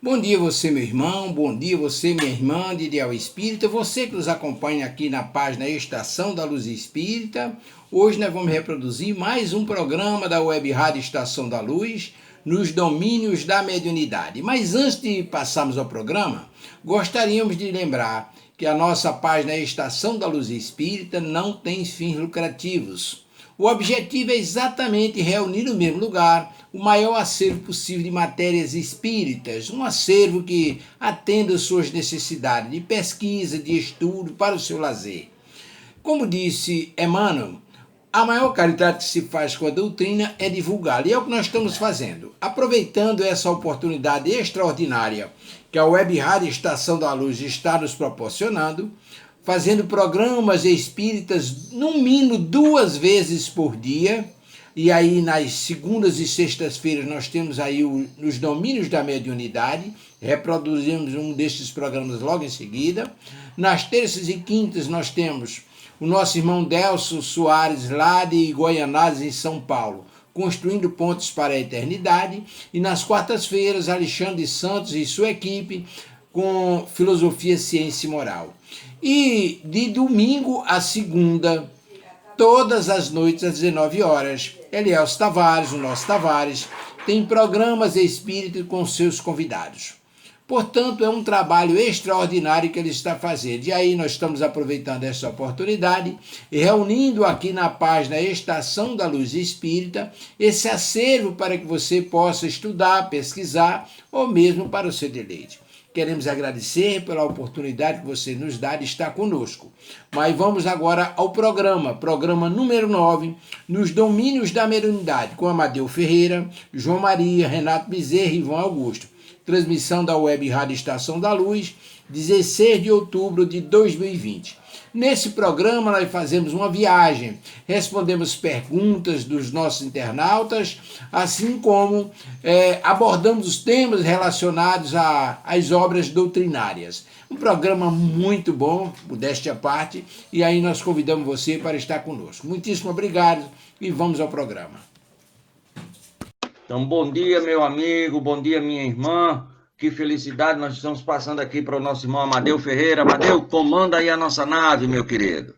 Bom dia você, meu irmão, bom dia você, minha irmã de Ideal Espírita, você que nos acompanha aqui na página Estação da Luz Espírita. Hoje nós vamos reproduzir mais um programa da Web Rádio Estação da Luz, nos domínios da mediunidade. Mas antes de passarmos ao programa, gostaríamos de lembrar que a nossa página Estação da Luz Espírita não tem fins lucrativos. O objetivo é exatamente reunir no mesmo lugar o maior acervo possível de matérias espíritas, um acervo que atenda às suas necessidades de pesquisa, de estudo, para o seu lazer. Como disse Emmanuel, a maior caridade que se faz com a doutrina é divulgá-la, e é o que nós estamos fazendo. Aproveitando essa oportunidade extraordinária que a Web Rádio Estação da Luz está nos proporcionando, fazendo programas espíritas no mínimo 2 vezes por dia, e aí nas segundas e sextas-feiras nós temos aí nos domínios da mediunidade, reproduzimos um desses programas logo em seguida. Nas terças e quintas nós temos o nosso irmão Delso Soares, lá de Goianás, em São Paulo, construindo pontes para a eternidade, e nas quartas-feiras Alexandre Santos e sua equipe com filosofia, ciência e moral. E de domingo a segunda, todas as noites às 19 horas, Elielso Tavares, o nosso Tavares, tem programas espíritas com seus convidados. Portanto, é um trabalho extraordinário que ele está fazendo. E aí nós estamos aproveitando essa oportunidade e reunindo aqui na página Estação da Luz Espírita esse acervo para que você possa estudar, pesquisar ou mesmo para o seu deleite. Queremos agradecer pela oportunidade que você nos dá de estar conosco. Mas vamos agora ao programa número 9, nos domínios da mediunidade, com Amadeu Ferreira, João Maria, Renato Bezerra e Ivan Augusto. Transmissão da Web Rádio Estação da Luz, 16 de outubro de 2020. Nesse programa nós fazemos uma viagem, respondemos perguntas dos nossos internautas, assim como abordamos os temas relacionados às obras doutrinárias. Um programa muito bom, modéstia à parte, e aí nós convidamos você para estar conosco. Muitíssimo obrigado e vamos ao programa. Então, bom dia, meu amigo, bom dia, minha irmã. Que felicidade nós estamos passando aqui para o nosso irmão Amadeu Ferreira. Amadeu, comanda aí a nossa nave, meu querido.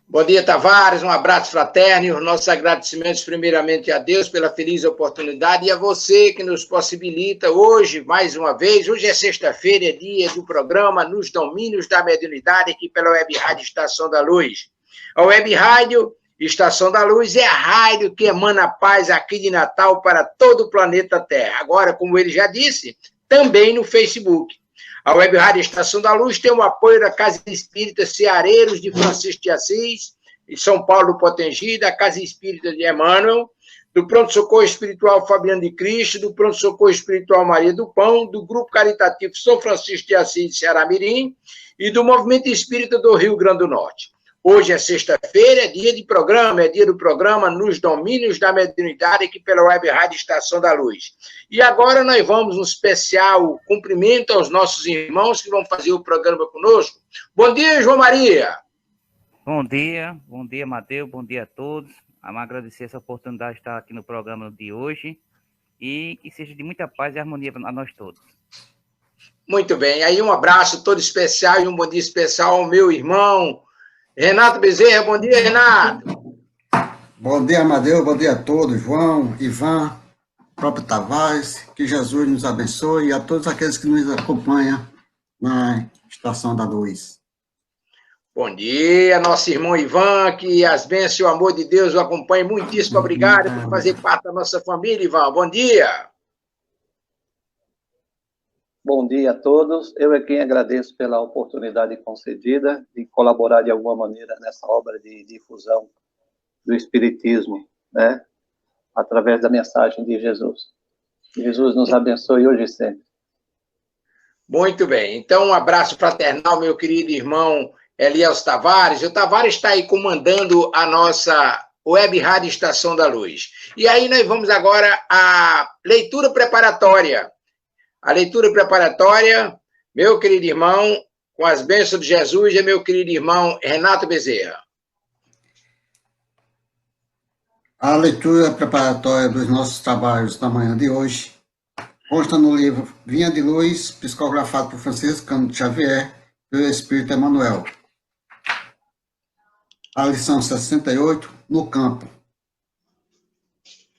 Bom dia, Tavares, um abraço fraterno e os nossos agradecimentos primeiramente a Deus pela feliz oportunidade e a você que nos possibilita hoje, mais uma vez, hoje é sexta-feira, é dia do programa Nos Domínios da Mediunidade, aqui pela Web Rádio Estação da Luz. A Web Rádio Estação da Luz é a rádio que emana paz aqui de Natal para todo o planeta Terra. Agora, como ele já disse, também no Facebook. A Web Rádio Estação da Luz tem o apoio da Casa Espírita Ceareiros de Francisco de Assis, em São Paulo do Potengi, da Casa Espírita de Emmanuel, do Pronto Socorro Espiritual Fabiano de Cristo, do Pronto Socorro Espiritual Maria do Pão, do Grupo Caritativo São Francisco de Assis de Ceará Mirim e do Movimento Espírita do Rio Grande do Norte. Hoje é sexta-feira, é dia de programa, é dia do programa Nos Domínios da Mediunidade, aqui pela Web Rádio Estação da Luz. E agora nós vamos um especial cumprimento aos nossos irmãos que vão fazer o programa conosco. Bom dia, João Maria. Bom dia, Mateus, bom dia a todos. Vamos agradecer essa oportunidade de estar aqui no programa de hoje e que seja de muita paz e harmonia para nós todos. Muito bem, aí um abraço todo especial e um bom dia especial ao meu irmão Renato Bezerra. Bom dia, Renato. Bom dia, Amadeu. Bom dia a todos. João, Ivan, próprio Tavares. Que Jesus nos abençoe e a todos aqueles que nos acompanham na Estação da Luz. Bom dia, nosso irmão Ivan. Que as bênçãos e o amor de Deus o acompanhem. Muitíssimo obrigado por fazer parte da nossa família, Ivan. Bom dia. Bom dia a todos. Eu é quem agradeço pela oportunidade concedida de colaborar de alguma maneira nessa obra de difusão do Espiritismo, né? Através da mensagem de Jesus. Jesus nos abençoe hoje e sempre. Muito bem. Então, um abraço fraternal, meu querido irmão Elielso Tavares. O Tavares está aí comandando a nossa Web Rádio Estação da Luz. E aí nós vamos agora à leitura preparatória. A leitura preparatória, meu querido irmão, com as bênçãos de Jesus, é meu querido irmão Renato Bezerra. A leitura preparatória dos nossos trabalhos da manhã de hoje Consta no livro Vinha de Luz, psicografado por Francisco Cândido Xavier, pelo Espírito Emmanuel. A lição 68, no campo.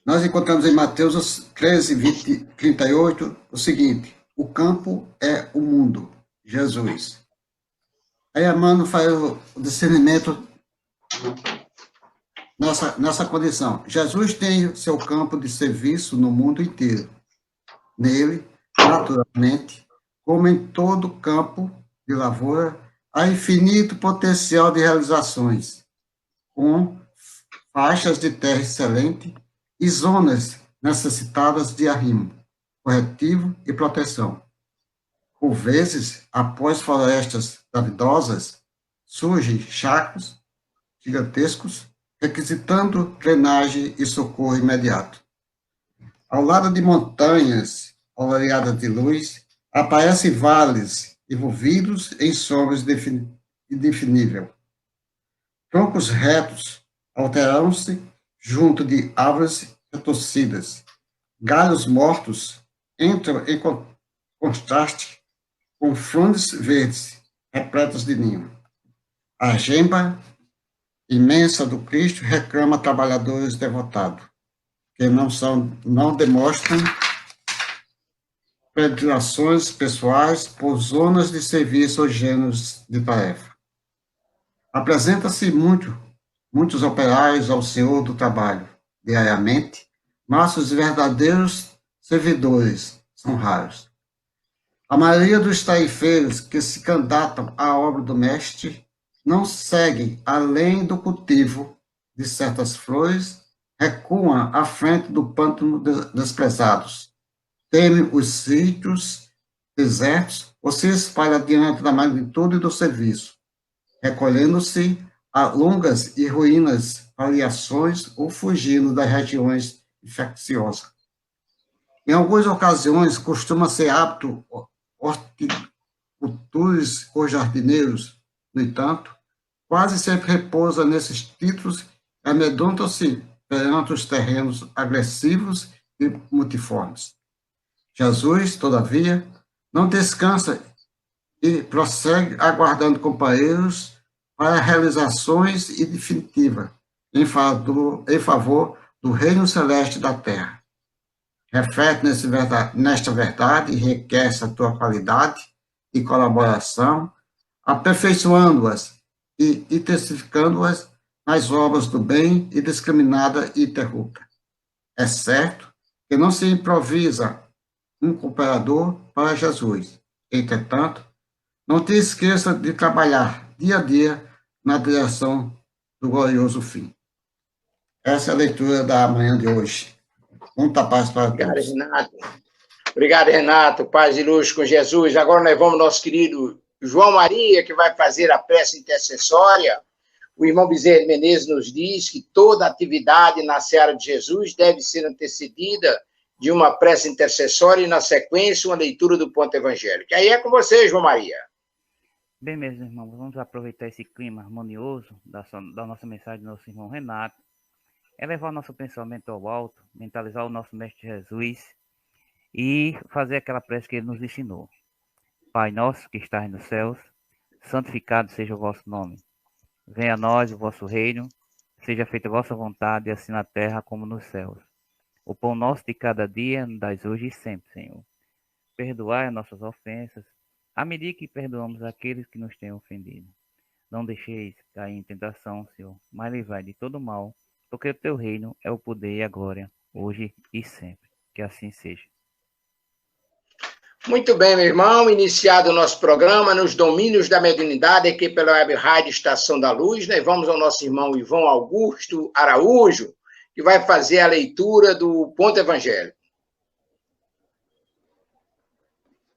Nós encontramos em Mateus 13, 20, 38, o seguinte: o campo é o mundo, Jesus. Aí Emmanuel faz o discernimento nessa condição. Jesus tem seu campo de serviço no mundo inteiro. Nele, naturalmente, como em todo campo de lavoura, há infinito potencial de realizações, com faixas de terra excelente e zonas necessitadas de arrimo, corretivo e proteção. Por vezes, após florestas davidosas, surgem chacos gigantescos, requisitando drenagem e socorro imediato. Ao lado de montanhas oleadas de luz, aparecem vales envolvidos em sombras indefinível. Troncos retos alteram-se junto de árvores retorcidas. Galhos mortos entram em contraste com frondes verdes repletas de ninho. A gemba imensa do Cristo reclama trabalhadores devotados, que não demonstram predileções pessoais por zonas de serviço ou gêneros de tarefa. Apresenta-se muitos operários ao Senhor do trabalho, diariamente, mas os verdadeiros servidores são raros. A maioria dos tarefeiros que se candidatam à obra do Mestre não seguem além do cultivo de certas flores, recuam à frente do pântano desprezados, temem os sítios desertos ou se espalham diante da magnitude do serviço, recolhendo-se a longas e ruínas variações ou fugindo das regiões infecciosas. Em algumas ocasiões, costuma ser hábito horticultores ou jardineiros, no entanto, quase sempre repousa nesses títulos e amedrontam-se perante os terrenos agressivos e multiformes. Jesus, todavia, não descansa e prossegue aguardando companheiros para realizações e definitiva em favor do reino celeste da terra. Reflete nesta verdade e enriquece a tua qualidade e colaboração, aperfeiçoando-as e intensificando-as nas obras do bem indiscriminada e interrupta. É certo que não se improvisa um cooperador para Jesus. Entretanto, não te esqueça de trabalhar dia a dia na direção do glorioso fim. Essa é a leitura da manhã de hoje. Muita paz para todos. Obrigado, Renato. Obrigado, Renato. Paz e luz com Jesus. Agora nós vamos ao nosso querido João Maria, que vai fazer a prece intercessória. O irmão Bezerra de Menezes nos diz que toda atividade na seara de Jesus deve ser antecedida de uma prece intercessória e, na sequência, uma leitura do ponto evangélico. Aí é com você, João Maria. Bem, meus irmãos, vamos aproveitar esse clima harmonioso da nossa mensagem do nosso irmão Renato, elevar o nosso pensamento ao alto, mentalizar o nosso Mestre Jesus e fazer aquela prece que ele nos ensinou. Pai nosso que estás nos céus, santificado seja o vosso nome. Venha a nós o vosso reino, seja feita a vossa vontade, assim na terra como nos céus. O pão nosso de cada dia nos dai hoje e sempre, Senhor. Perdoai as nossas ofensas, à medida que perdoamos aqueles que nos têm ofendido. Não deixeis cair em tentação, Senhor, mas livrai de todo mal, porque o teu reino é o poder e a glória, hoje e sempre. Que assim seja. Muito bem, meu irmão. Iniciado o nosso programa nos domínios da mediunidade, aqui pela Web Rádio Estação da Luz, nós vamos ao nosso irmão Ivão Augusto Araújo, que vai fazer a leitura do ponto evangélico.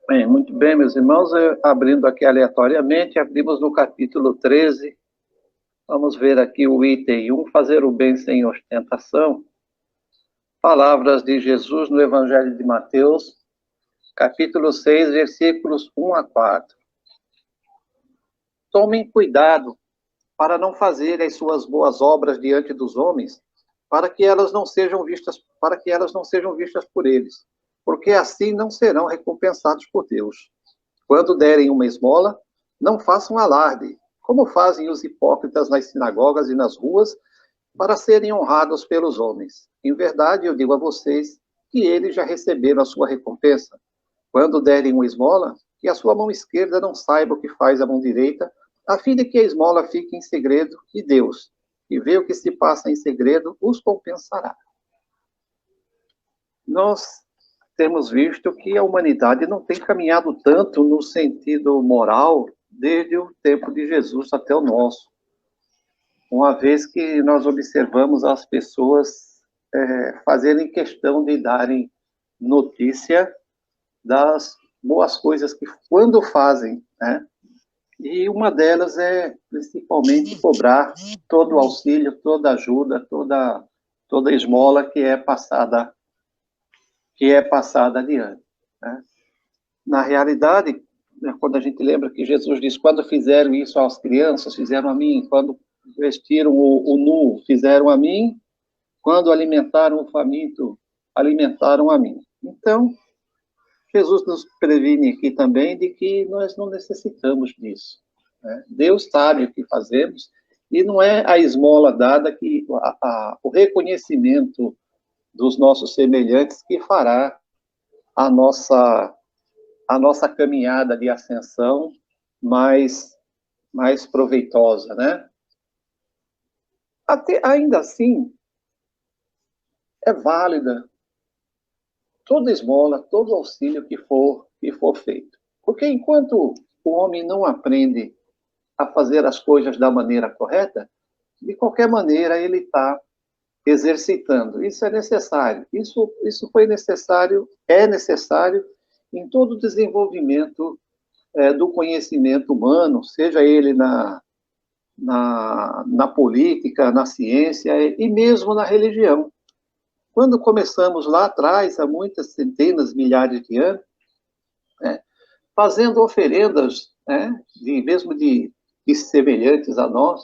Bem, muito bem, meus irmãos. Abrindo aqui aleatoriamente, abrimos no capítulo 13. Vamos ver aqui o item 1, fazer o bem sem ostentação. Palavras de Jesus no Evangelho de Mateus, capítulo 6, versículos 1 a 4. Tomem cuidado para não fazerem as suas boas obras diante dos homens, para que elas não sejam vistas por eles. porque assim não serão recompensados por Deus. Quando derem uma esmola, não façam alarde, como fazem os hipócritas nas sinagogas e nas ruas, para serem honrados pelos homens. Em verdade, eu digo a vocês que eles já receberam a sua recompensa. Quando derem uma esmola, que a sua mão esquerda não saiba o que faz a mão direita, a fim de que a esmola fique em segredo, e Deus, que vê o que se passa em segredo, os compensará. Nós temos visto que a humanidade não tem caminhado tanto no sentido moral desde o tempo de Jesus até o nosso. Uma vez que nós observamos as pessoas fazerem questão de darem notícia das boas coisas que quando fazem, né? E uma delas é principalmente cobrar todo o auxílio, toda ajuda, toda esmola que é passada adiante, né? Na realidade, quando a gente lembra que Jesus diz, quando fizeram isso às crianças, fizeram a mim, quando vestiram o nu, fizeram a mim, quando alimentaram o faminto, alimentaram a mim. Então, Jesus nos previne aqui também de que nós não necessitamos disso, né? Deus sabe o que fazemos, e não é a esmola dada que o reconhecimento dos nossos semelhantes que fará a nossa caminhada de ascensão mais proveitosa, né? Ainda assim, é válida toda esmola, todo auxílio que for feito. Porque enquanto o homem não aprende a fazer as coisas da maneira correta, de qualquer maneira ele está exercitando. Isso é necessário. Isso foi necessário, é necessário em todo o desenvolvimento do conhecimento humano, seja ele na política, na ciência e mesmo na religião. Quando começamos lá atrás, há muitas centenas, milhares de anos, fazendo oferendas, mesmo de semelhantes a nós,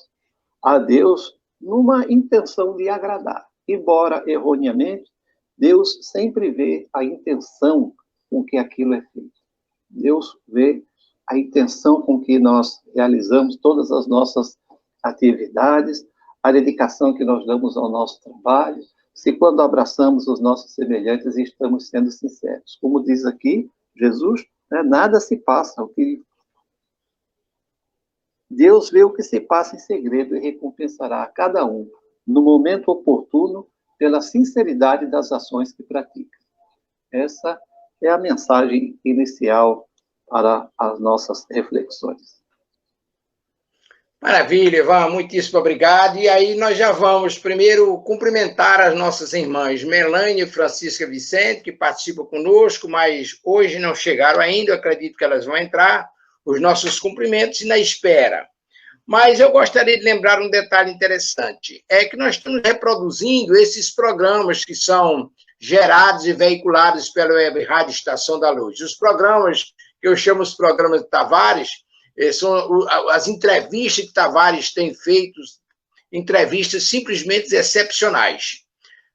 a Deus, numa intenção de agradar. Embora erroneamente, Deus sempre vê a intenção com que aquilo é feito. Deus vê a intenção com que nós realizamos todas as nossas atividades, a dedicação que nós damos ao nosso trabalho, se quando abraçamos os nossos semelhantes estamos sendo sinceros. Como diz aqui Jesus, nada se passa. Deus vê o que se passa em segredo e recompensará a cada um, no momento oportuno, pela sinceridade das ações que pratica. Essa é a mensagem inicial para as nossas reflexões. Maravilha, Ivan, muitíssimo obrigado. E aí nós já vamos primeiro cumprimentar as nossas irmãs Melanie e Francisca Vicente, que participam conosco, mas hoje não chegaram ainda, eu acredito que elas vão entrar, os nossos cumprimentos e na espera. Mas eu gostaria de lembrar um detalhe interessante, é que nós estamos reproduzindo esses programas que são gerados e veiculados pela Web Rádio Estação da Luz. Os programas que eu chamo os programas de Tavares, são as entrevistas que Tavares tem feito, entrevistas simplesmente excepcionais.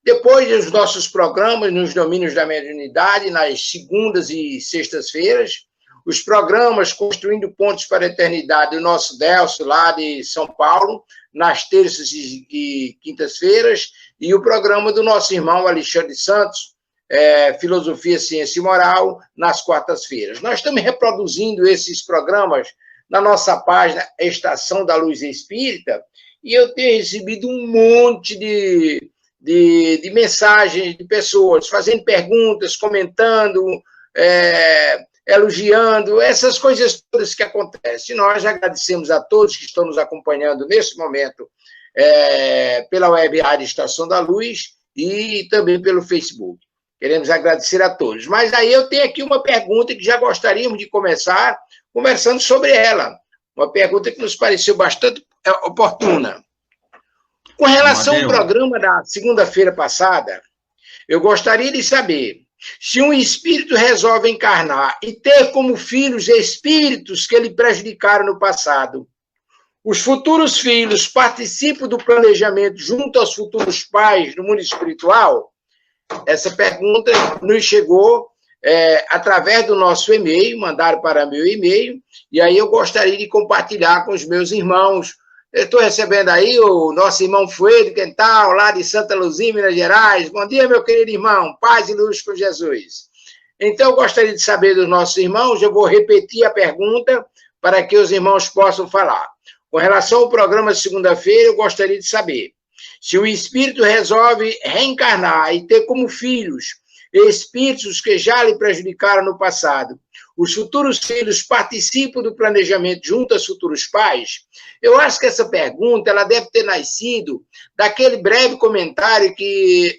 Depois dos nossos programas nos domínios da mediunidade, nas segundas e sextas-feiras, os programas Construindo Pontos para a Eternidade, do nosso Delcio, lá de São Paulo, nas terças e quintas-feiras, e o programa do nosso irmão Alexandre Santos, Filosofia, Ciência e Moral, nas quartas-feiras. Nós estamos reproduzindo esses programas na nossa página Estação da Luz Espírita, e eu tenho recebido um monte de mensagens de pessoas fazendo perguntas, comentando, elogiando, essas coisas todas que acontecem. Nós agradecemos a todos que estão nos acompanhando nesse momento pela Web Rádio Estação da Luz e também pelo Facebook. Queremos agradecer a todos. Mas aí eu tenho aqui uma pergunta que já gostaríamos de começar conversando sobre ela. Uma pergunta que nos pareceu bastante oportuna. Com relação ao programa da segunda-feira passada, eu gostaria de saber se um espírito resolve encarnar e ter como filhos espíritos que lhe prejudicaram no passado, os futuros filhos participam do planejamento junto aos futuros pais no mundo espiritual? Essa pergunta nos chegou através do nosso e-mail, mandaram para meu e-mail, e aí eu gostaria de compartilhar com os meus irmãos. Eu estou recebendo aí o nosso irmão Fuedo Quental, lá de Santa Luzia, Minas Gerais. Bom dia, meu querido irmão. Paz e luz com Jesus. Então, eu gostaria de saber dos nossos irmãos, eu vou repetir a pergunta para que os irmãos possam falar. Com relação ao programa de segunda-feira, eu gostaria de saber se o espírito resolve reencarnar e ter como filhos espíritos que já lhe prejudicaram no passado, os futuros filhos participam do planejamento junto aos futuros pais? Eu acho que essa pergunta ela deve ter nascido daquele breve comentário que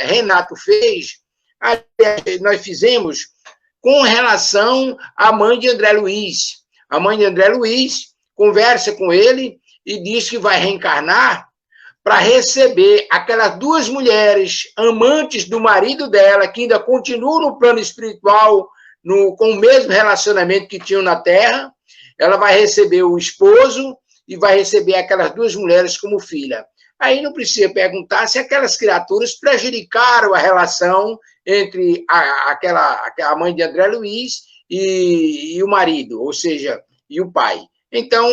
Renato fez, nós fizemos, com relação à mãe de André Luiz. A mãe de André Luiz conversa com ele e diz que vai reencarnar para receber aquelas duas mulheres amantes do marido dela, que ainda continuam no plano espiritual, com o mesmo relacionamento que tinham na Terra. Ela vai receber o esposo e vai receber aquelas duas mulheres como filha. Aí não precisa perguntar se aquelas criaturas prejudicaram a relação entre a mãe de André Luiz e o marido, ou seja, e o pai. Então,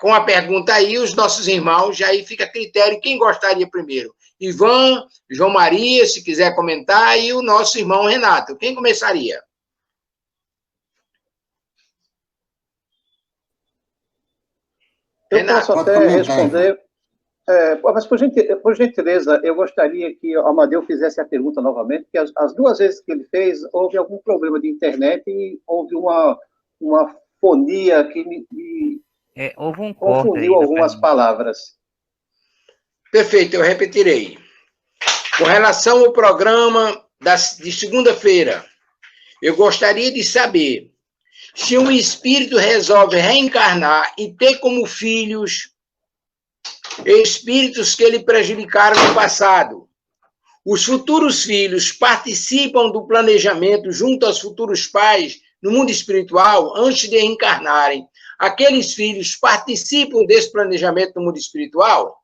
com a pergunta aí, os nossos irmãos, já aí fica a critério quem gostaria primeiro. Ivan, João Maria, se quiser comentar, e o nosso irmão Renato. Quem começaria? Eu Renato, posso até responder, mas por gentileza, eu gostaria que o Amadeu fizesse a pergunta novamente, porque as duas vezes que ele fez, houve algum problema de internet e houve uma fonia que me houve um confundiu algumas palavras. Perfeito, eu repetirei. Com relação ao programa de segunda-feira, eu gostaria de saber se um espírito resolve reencarnar e ter como filhos espíritos que lhe prejudicaram no passado. Os futuros filhos participam do planejamento junto aos futuros pais no mundo espiritual antes de reencarnarem. Aqueles filhos participam desse planejamento no mundo espiritual?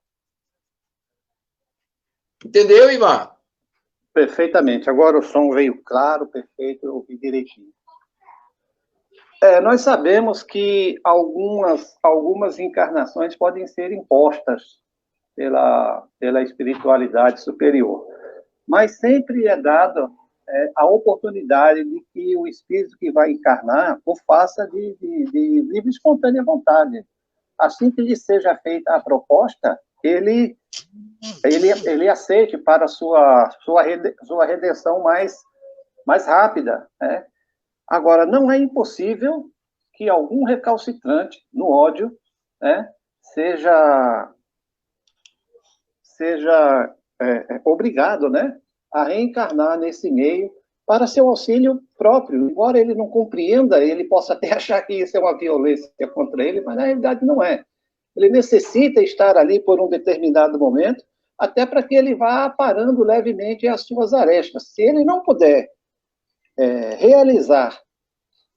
Entendeu, Ivan? Perfeitamente. Agora o som veio claro, perfeito, eu ouvi direitinho. Nós sabemos que algumas encarnações podem ser impostas pela espiritualidade superior, mas sempre é dada a oportunidade de que o espírito que vai encarnar o faça de livre e espontânea vontade. Assim que lhe seja feita a proposta, ele aceite para sua redenção mais rápida, né? Agora, não é impossível que algum recalcitrante no ódio, né, seja obrigado, né, a reencarnar nesse meio para seu auxílio próprio. Embora ele não compreenda, ele possa até achar que isso é uma violência contra ele, mas na realidade não é. Ele necessita estar ali por um determinado momento, até para que ele vá aparando levemente as suas arestas. Se ele não puder realizar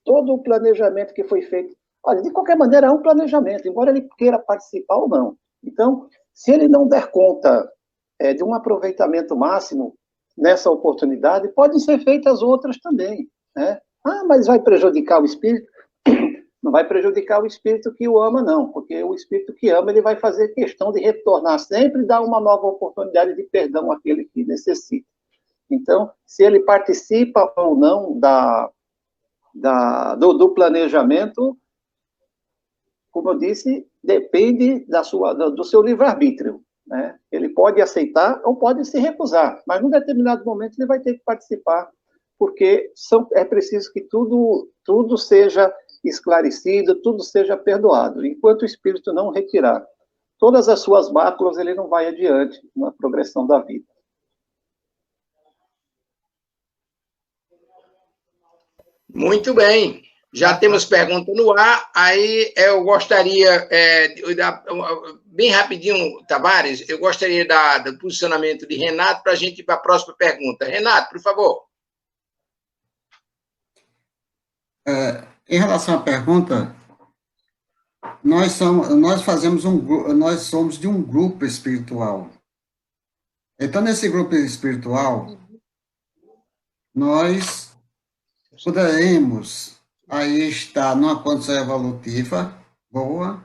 todo o planejamento que foi feito. Olha, de qualquer maneira, é um planejamento, embora ele queira participar ou não. Então, se ele não der conta de um aproveitamento máximo nessa oportunidade, podem ser feitas outras também, né? Mas vai prejudicar o espírito? Não vai prejudicar o espírito que o ama, não, porque o espírito que ama, ele vai fazer questão de retornar sempre e dar uma nova oportunidade de perdão àquele que necessita. Então, se ele participa ou não do planejamento, como eu disse, depende do seu livre-arbítrio, né? Ele pode aceitar ou pode se recusar, mas num determinado momento ele vai ter que participar, porque é preciso que tudo seja esclarecido, tudo seja perdoado. Enquanto o espírito não retirar todas as suas máculas, ele não vai adiante na progressão da vida. Muito bem. Já temos pergunta no ar. Aí eu gostaria, bem rapidinho, Tavares, eu gostaria do posicionamento de Renato para a gente ir para a próxima pergunta. Renato, por favor. Em relação à pergunta, nós somos de um grupo espiritual. Então, nesse grupo espiritual, nós poderemos aí estar numa condição evolutiva boa,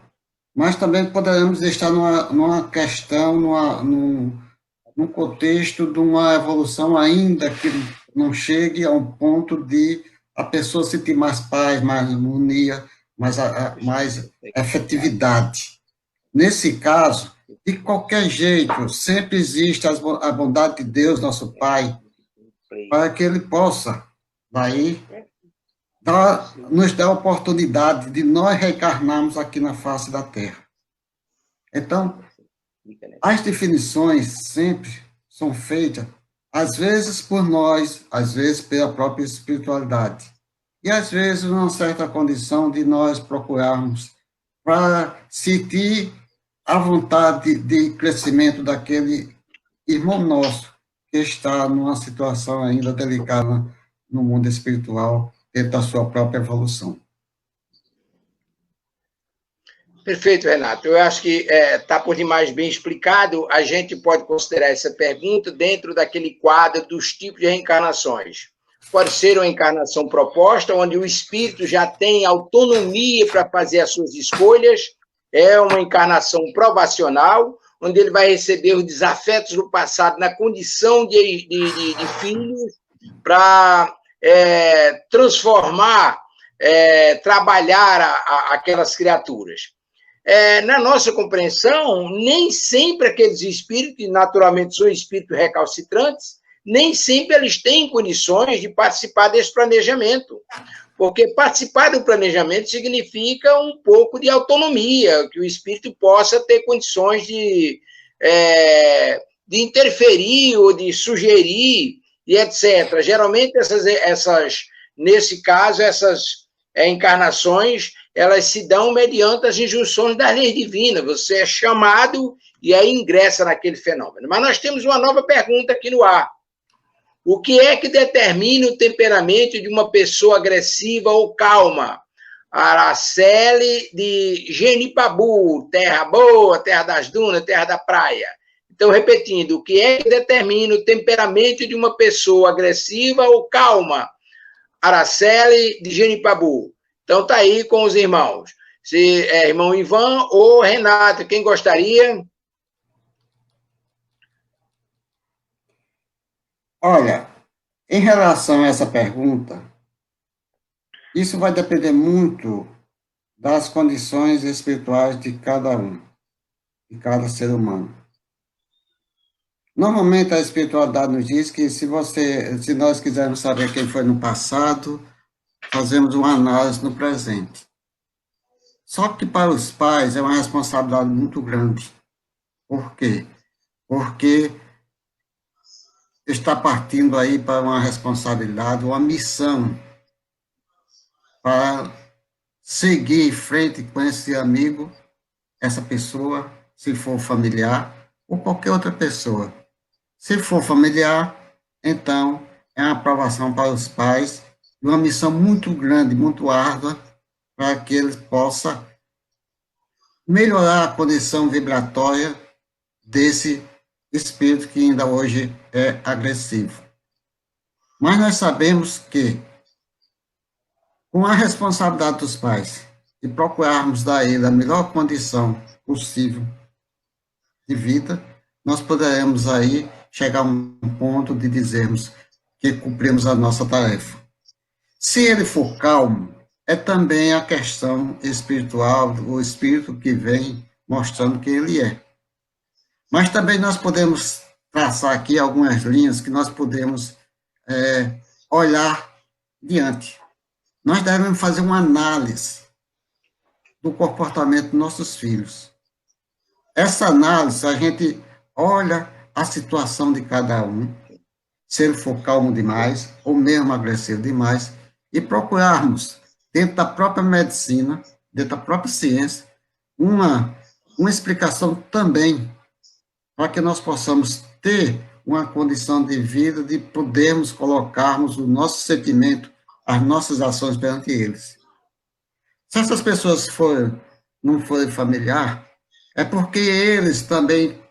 mas também poderemos estar numa questão, num contexto de uma evolução ainda que não chegue a um ponto de a pessoa sentir mais paz, mais harmonia, mais efetividade. Nesse caso, de qualquer jeito, sempre existe a bondade de Deus, nosso Pai, para que Ele possa, daí, nos dar a oportunidade de nós reencarnarmos aqui na face da Terra. Então, as definições sempre são feitas, às vezes por nós, às vezes pela própria espiritualidade, e às vezes numa certa condição de nós procurarmos para sentir a vontade de crescimento daquele irmão nosso que está numa situação ainda delicada no mundo espiritual, dentro da sua própria evolução. Perfeito, Renato. Eu acho que está por demais bem explicado. A gente pode considerar essa pergunta dentro daquele quadro dos tipos de reencarnações. Pode ser uma encarnação proposta, onde o espírito já tem autonomia para fazer as suas escolhas. É uma encarnação provacional, onde ele vai receber os desafetos do passado na condição de filhos para transformar, trabalhar aquelas criaturas. Na nossa compreensão, nem sempre aqueles espíritos, que naturalmente são espíritos recalcitrantes, nem sempre eles têm condições de participar desse planejamento. Porque participar do planejamento significa um pouco de autonomia, que o espírito possa ter condições de interferir ou de sugerir, e etc. Geralmente, nesse caso, essas encarnações, elas se dão mediante as injunções das leis divinas. Você é chamado e aí ingressa naquele fenômeno. Mas nós temos uma nova pergunta aqui no ar. O que é que determina o temperamento de uma pessoa agressiva ou calma? Araceli de Genipabu, terra boa, terra das dunas, terra da praia. Então, repetindo, o que é que determina o temperamento de uma pessoa agressiva ou calma? Araceli de Genipabu. Então, está aí com os irmãos. Se é irmão Ivan ou Renato, quem gostaria? Olha, em relação a essa pergunta, isso vai depender muito das condições espirituais de cada um, de cada ser humano. Normalmente a espiritualidade nos diz que se nós quisermos saber quem foi no passado, fazemos uma análise no presente. Só que para os pais é uma responsabilidade muito grande. Por quê? Porque está partindo aí para uma responsabilidade, uma missão para seguir em frente com esse amigo, essa pessoa, se for familiar, ou qualquer outra pessoa. Se for familiar, então é uma aprovação para os pais, e uma missão muito grande, muito árdua, para que eles possam melhorar a condição vibratória desse espírito que ainda hoje é agressivo. Mas nós sabemos que, com a responsabilidade dos pais, de procurarmos dar a ele a melhor condição possível de vida, nós poderemos aí chegar a um ponto de dizermos que cumprimos a nossa tarefa. Se ele for calmo, é também a questão espiritual, o espírito que vem mostrando quem ele é. Mas também nós podemos traçar aqui algumas linhas que nós podemos olhar diante. Nós devemos fazer uma análise do comportamento dos nossos filhos. Essa análise, a gente olha a situação de cada um, se ele for calmo demais, ou mesmo agressivo demais, e procurarmos, dentro da própria medicina, dentro da própria ciência, uma explicação também para que nós possamos ter uma condição de vida de podermos colocarmos o nosso sentimento, as nossas ações perante eles. Se essas pessoas não forem familiar, é porque eles também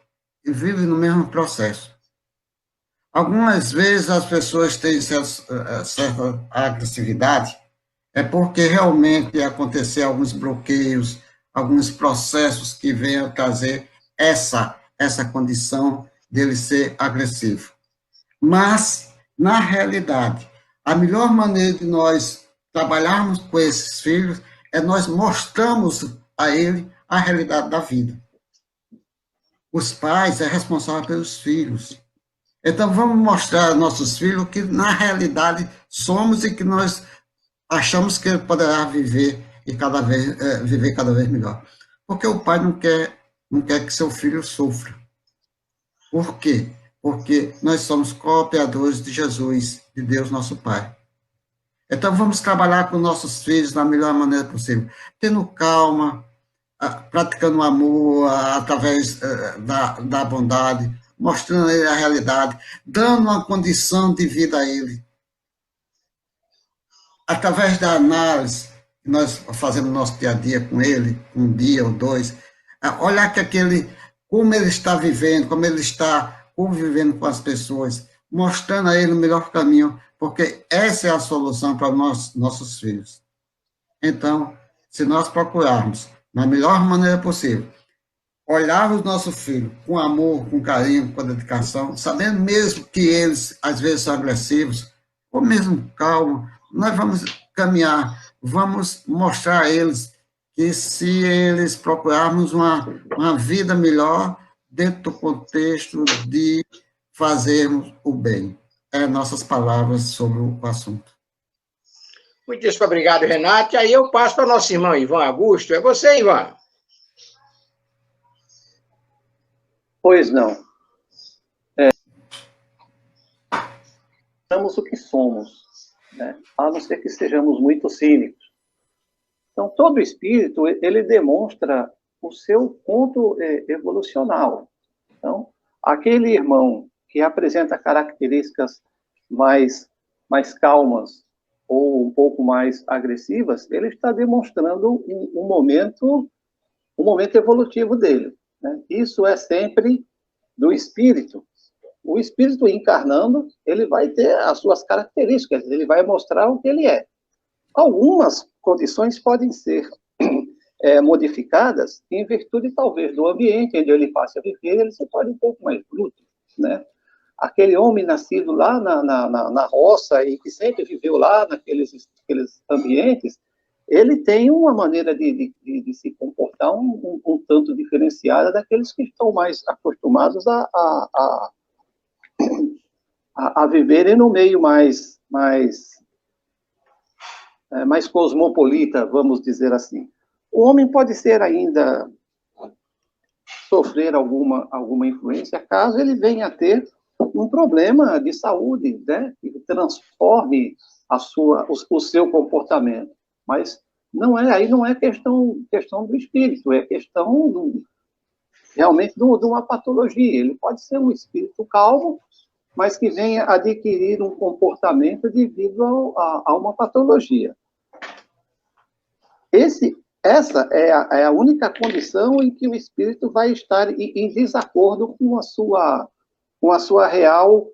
vivem no mesmo processo. Algumas vezes as pessoas têm certa agressividade, é porque realmente acontecer alguns bloqueios, alguns processos que venham a trazer essa condição dele ser agressivo. Mas, na realidade, a melhor maneira de nós trabalharmos com esses filhos é nós mostrarmos a ele a realidade da vida. Os pais são responsáveis pelos filhos. Então, vamos mostrar aos nossos filhos que, na realidade, somos e que nós achamos que ele poderá viver viver cada vez melhor. Porque o pai não quer que seu filho sofra. Por quê? Porque nós somos cooperadores de Jesus, de Deus, nosso Pai. Então, vamos trabalhar com nossos filhos da melhor maneira possível, tendo calma, praticando o amor através da bondade, mostrando a ele a realidade, dando uma condição de vida a ele. Através da análise que nós fazemos no nosso dia a dia com ele, um dia ou dois, olhar como ele está vivendo, como ele está convivendo com as pessoas, mostrando a ele o melhor caminho, porque essa é a solução para os nossos filhos. Então, se nós procurarmos, na melhor maneira possível, olhar os nossos filhos com amor, com carinho, com dedicação, sabendo mesmo que eles, às vezes, são agressivos, ou mesmo calma, nós vamos caminhar, vamos mostrar a eles que se eles procurarmos uma vida melhor dentro do contexto de fazermos o bem. Nossas palavras sobre o assunto. Muitíssimo obrigado, Renato. E aí eu passo para o nosso irmão Ivan Augusto. É você, Ivan? Pois não. Somos o que somos, né? A não ser que sejamos muito cínicos. Então, todo espírito, ele demonstra o seu ponto evolucional. Então, aquele irmão que apresenta características mais calmas ou um pouco mais agressivas, ele está demonstrando um momento evolutivo dele, né? Isso é sempre do espírito. O espírito encarnando, ele vai ter as suas características, ele vai mostrar o que ele é. Algumas condições podem ser modificadas em virtude, talvez, do ambiente onde ele passe a viver, ele se torne um pouco mais bruto, né? Aquele homem nascido lá na roça e que sempre viveu lá naqueles ambientes, ele tem uma maneira de se comportar um tanto diferenciada daqueles que estão mais acostumados a viverem no meio mais cosmopolita, vamos dizer assim. O homem pode ser ainda sofrer alguma influência, caso ele venha a ter um problema de saúde, né, que transforme o seu comportamento. Mas aí não é questão do espírito, é questão realmente de uma patologia. Ele pode ser um espírito calmo, mas que venha adquirir um comportamento devido a uma patologia. Essa é a única condição em que o espírito vai estar em desacordo com a sua real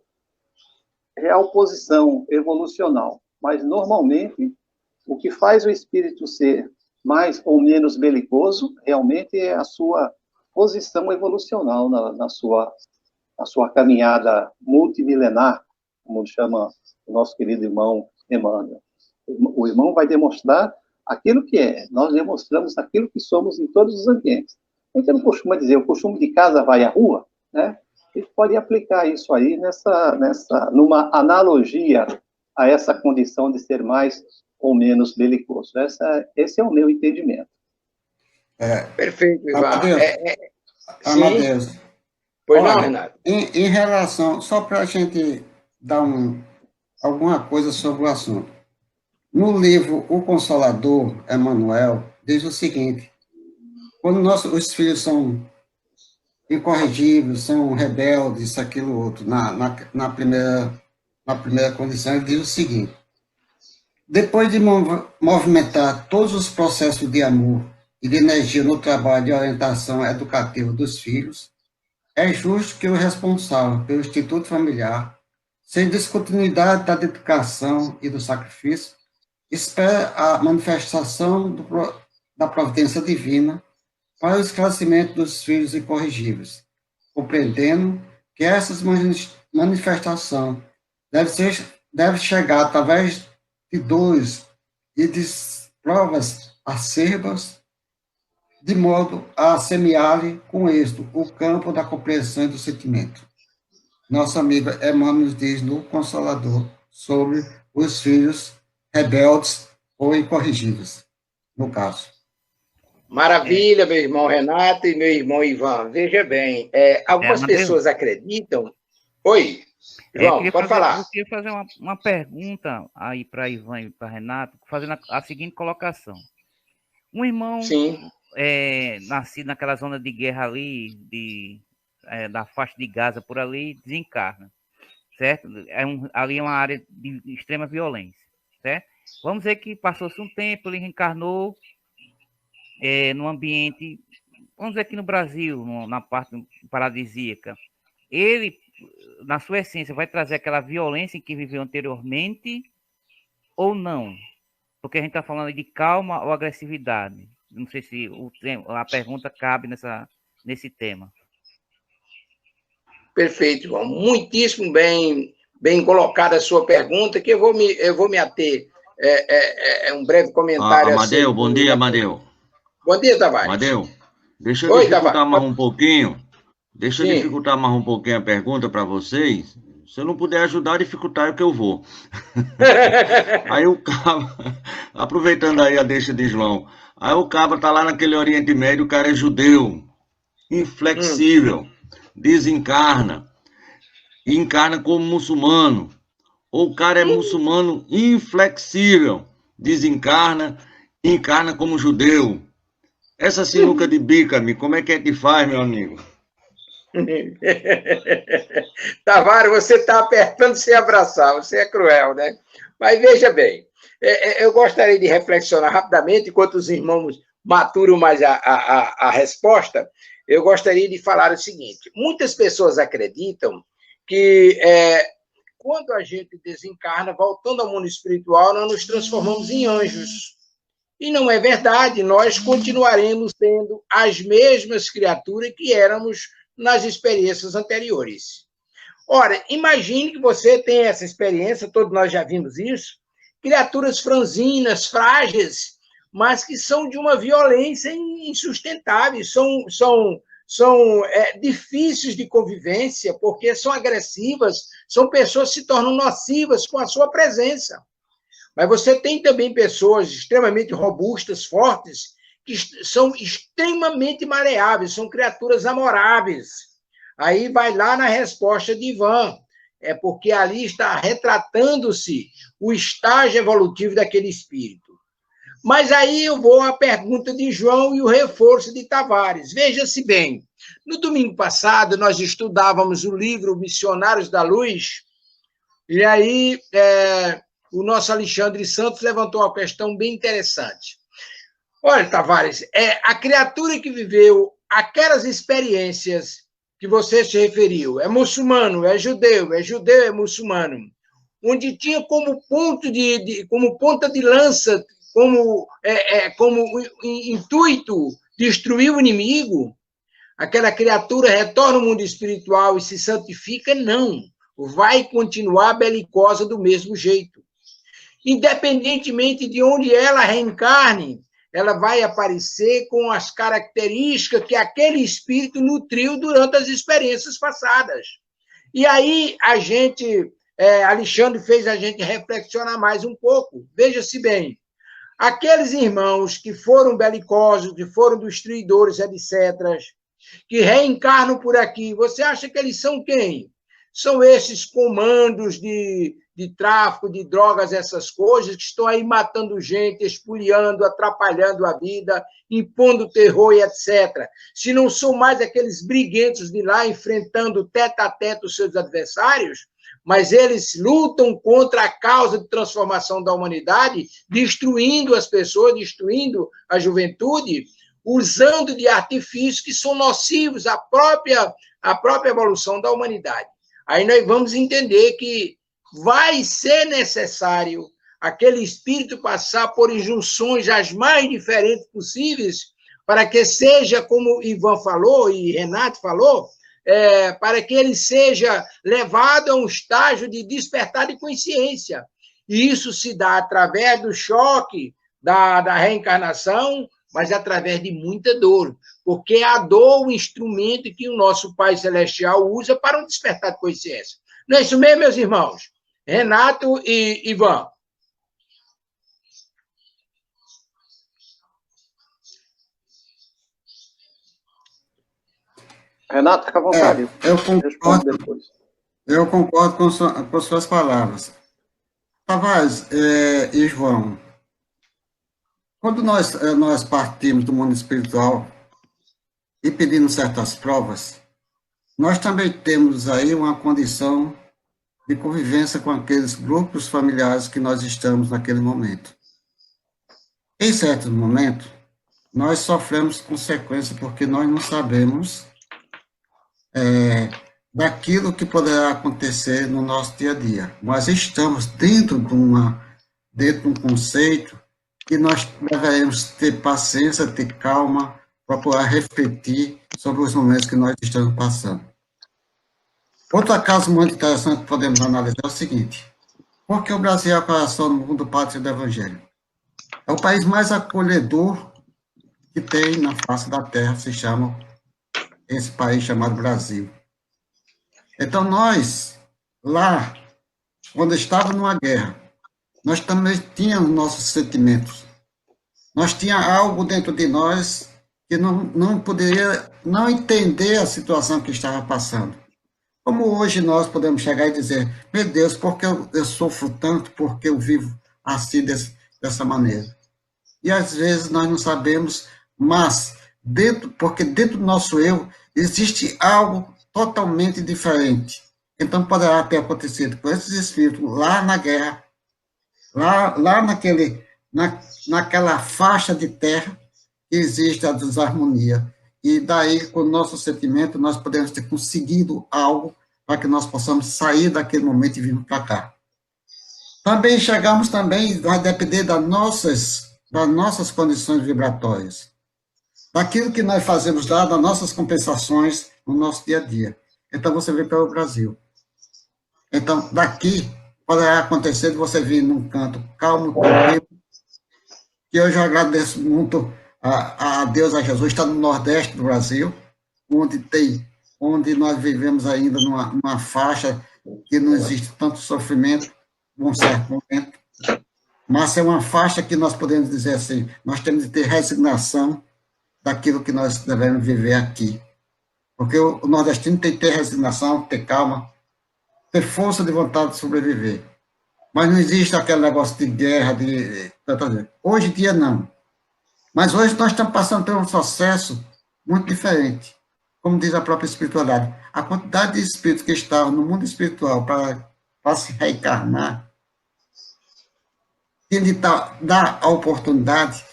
posição evolucional. Mas, normalmente, o que faz o espírito ser mais ou menos belicoso, realmente é a sua posição evolucional na sua caminhada multimilenar, como chama o nosso querido irmão Emmanuel. O irmão vai demonstrar aquilo que é. Nós demonstramos aquilo que somos em todos os ambientes. A gente não costuma dizer, o costume de casa vai à rua, né? A gente pode aplicar isso aí numa analogia a essa condição de ser mais ou menos belicoso. Esse é o meu entendimento. Perfeito, Ivan. Amadeus. Pois não, Renato? Em relação, só para a gente dar alguma coisa sobre o assunto. No livro O Consolador, Emmanuel, diz o seguinte: quando os filhos são incorrigíveis, são rebeldes, isso, aquilo, outro, na primeira condição, ele diz o seguinte: depois de movimentar todos os processos de amor e de energia no trabalho de orientação educativa dos filhos, é justo que o responsável pelo Instituto Familiar sem descontinuidade da dedicação e do sacrifício, espera a manifestação da providência divina para o esclarecimento dos filhos incorrigíveis, compreendendo que essas manifestações deve chegar através de dores e de provas acerbas, de modo a semear com êxito o campo da compreensão e do sentimento. Nosso amigo Emmanuel nos diz no Consolador sobre os filhos rebeldes ou incorrigíveis, no caso. Maravilha, meu irmão Renato e meu irmão Ivan. Veja bem, algumas pessoas acreditam... Oi, João, pode falar. Eu queria fazer uma pergunta aí para Ivan e para Renato, fazendo a seguinte colocação. Um irmão nascido naquela zona de guerra ali, da faixa de Gaza por ali, desencarna, certo? Ali é uma área de extrema violência, certo? Vamos dizer que passou-se um tempo, ele reencarnou num ambiente, vamos dizer aqui no Brasil, na parte paradisíaca. Ele, na sua essência, vai trazer aquela violência que viveu anteriormente ou não? Porque a gente está falando de calma ou agressividade. Não sei se a pergunta cabe nesse tema. Perfeito, João. Muitíssimo bem colocada a sua pergunta, que eu vou me ater um breve comentário. Amadeu, bom dia, Amadeu. Bom dia, Tavares. Amadeu, deixa eu dificultar mais um pouquinho. Deixa eu dificultar mais um pouquinho a pergunta para vocês. Se eu não puder ajudar, dificultar é o que eu vou. Aí o cabra, aproveitando aí a deixa de João, aí o cabra tá lá naquele Oriente Médio, o cara é judeu, inflexível, desencarna, e encarna como muçulmano. Ou o cara é muçulmano inflexível, desencarna, encarna como judeu. Essa sinuca de bica, como é que faz, meu amigo? Tavares, você está apertando sem abraçar, você é cruel, né? Mas veja bem, eu gostaria de reflexionar rapidamente, enquanto os irmãos maturam mais a resposta, eu gostaria de falar o seguinte: muitas pessoas acreditam que quando a gente desencarna, voltando ao mundo espiritual, nós nos transformamos em anjos. E não é verdade, nós continuaremos sendo as mesmas criaturas que éramos nas experiências anteriores. Ora, imagine que você tem essa experiência, todos nós já vimos isso, criaturas franzinas, frágeis, mas que são de uma violência insustentável, são difíceis de convivência, porque são agressivas, são pessoas que se tornam nocivas com a sua presença. Mas você tem também pessoas extremamente robustas, fortes, que são extremamente maleáveis, são criaturas amoráveis. Aí vai lá na resposta de Ivan, porque ali está retratando-se o estágio evolutivo daquele espírito. Mas aí eu vou à pergunta de João e o reforço de Tavares. Veja-se bem, no domingo passado nós estudávamos o livro Missionários da Luz, e aí o nosso Alexandre Santos levantou uma questão bem interessante. Olha, Tavares, a criatura que viveu aquelas experiências que você se referiu, é muçulmano, é judeu, é muçulmano, onde tinha como como ponta de lança, como intuito destruir o inimigo, aquela criatura retorna ao mundo espiritual e se santifica? Não, vai continuar belicosa do mesmo jeito. Independentemente de onde ela reencarne, ela vai aparecer com as características que aquele espírito nutriu durante as experiências passadas. E aí Alexandre fez a gente reflexionar mais um pouco. Veja-se bem, aqueles irmãos que foram belicosos, que foram destruidores, etc., que reencarnam por aqui, você acha que eles são quem? São esses comandos de tráfico de drogas, essas coisas, que estão aí matando gente, espoliando, atrapalhando a vida, impondo terror e etc. Se não são mais aqueles briguentos de lá, enfrentando tete a tete os seus adversários, mas eles lutam contra a causa de transformação da humanidade, destruindo as pessoas, destruindo a juventude, usando de artifícios que são nocivos à própria evolução da humanidade. Aí nós vamos entender que vai ser necessário aquele espírito passar por injunções as mais diferentes possíveis, para que seja, como Ivan falou e Renato falou, para que ele seja levado a um estágio de despertar de consciência. E isso se dá através do choque da reencarnação, mas através de muita dor, porque é a dor o instrumento que o nosso Pai Celestial usa para um despertar de consciência. Não é isso mesmo, meus irmãos? Renato e Ivan. Renato, fica à vontade. Eu concordo com suas palavras. Tavares e João, quando nós partimos do mundo espiritual e pedimos certas provas, nós também temos aí uma condição de convivência com aqueles grupos familiares que nós estamos naquele momento. Em certo momento, nós sofremos consequências porque nós não sabemos daquilo que poderá acontecer no nosso dia a dia. Nós estamos dentro de um conceito que nós devemos ter paciência, ter calma, para poder refletir sobre os momentos que nós estamos passando. Outro caso muito interessante que podemos analisar é o seguinte: por que o Brasil é o coração do mundo pátrio do Evangelho? É o país mais acolhedor que tem na face da Terra, se chama esse país chamado Brasil. Então, nós, lá, quando estávamos numa guerra, nós também tínhamos nossos sentimentos. Nós tínhamos algo dentro de nós que não poderia não entender a situação que estava passando. Como hoje nós podemos chegar e dizer, meu Deus, por que eu sofro tanto, porque eu vivo assim, dessa maneira? E às vezes nós não sabemos, mas porque dentro do nosso eu existe algo totalmente diferente. Então poderá ter acontecido com esses espíritos lá na guerra, lá naquela faixa de terra que existe a desarmonia. E daí, com o nosso sentimento, nós podemos ter conseguido algo para que nós possamos sair daquele momento e vir para cá. Também chegamos vai depender das nossas condições vibratórias, daquilo que nós fazemos lá, das nossas compensações no nosso dia a dia. Então, você vê pelo Brasil. Então, daqui, poderá acontecer de você vir num canto calmo, tranquilo, que eu já agradeço muito a Deus, a Jesus, está no Nordeste do Brasil, onde nós vivemos ainda numa faixa que não existe tanto sofrimento, num certo momento, mas é uma faixa que nós podemos dizer assim, nós temos de ter resignação daquilo que nós devemos viver aqui. Porque o nordestino tem que ter resignação, ter calma, ter força de vontade de sobreviver. Mas não existe aquele negócio de guerra, hoje em dia não. Mas hoje nós estamos passando por um processo muito diferente. Como diz a própria espiritualidade, a quantidade de espíritos que estavam no mundo espiritual para se reencarnar, tem de dar a oportunidade,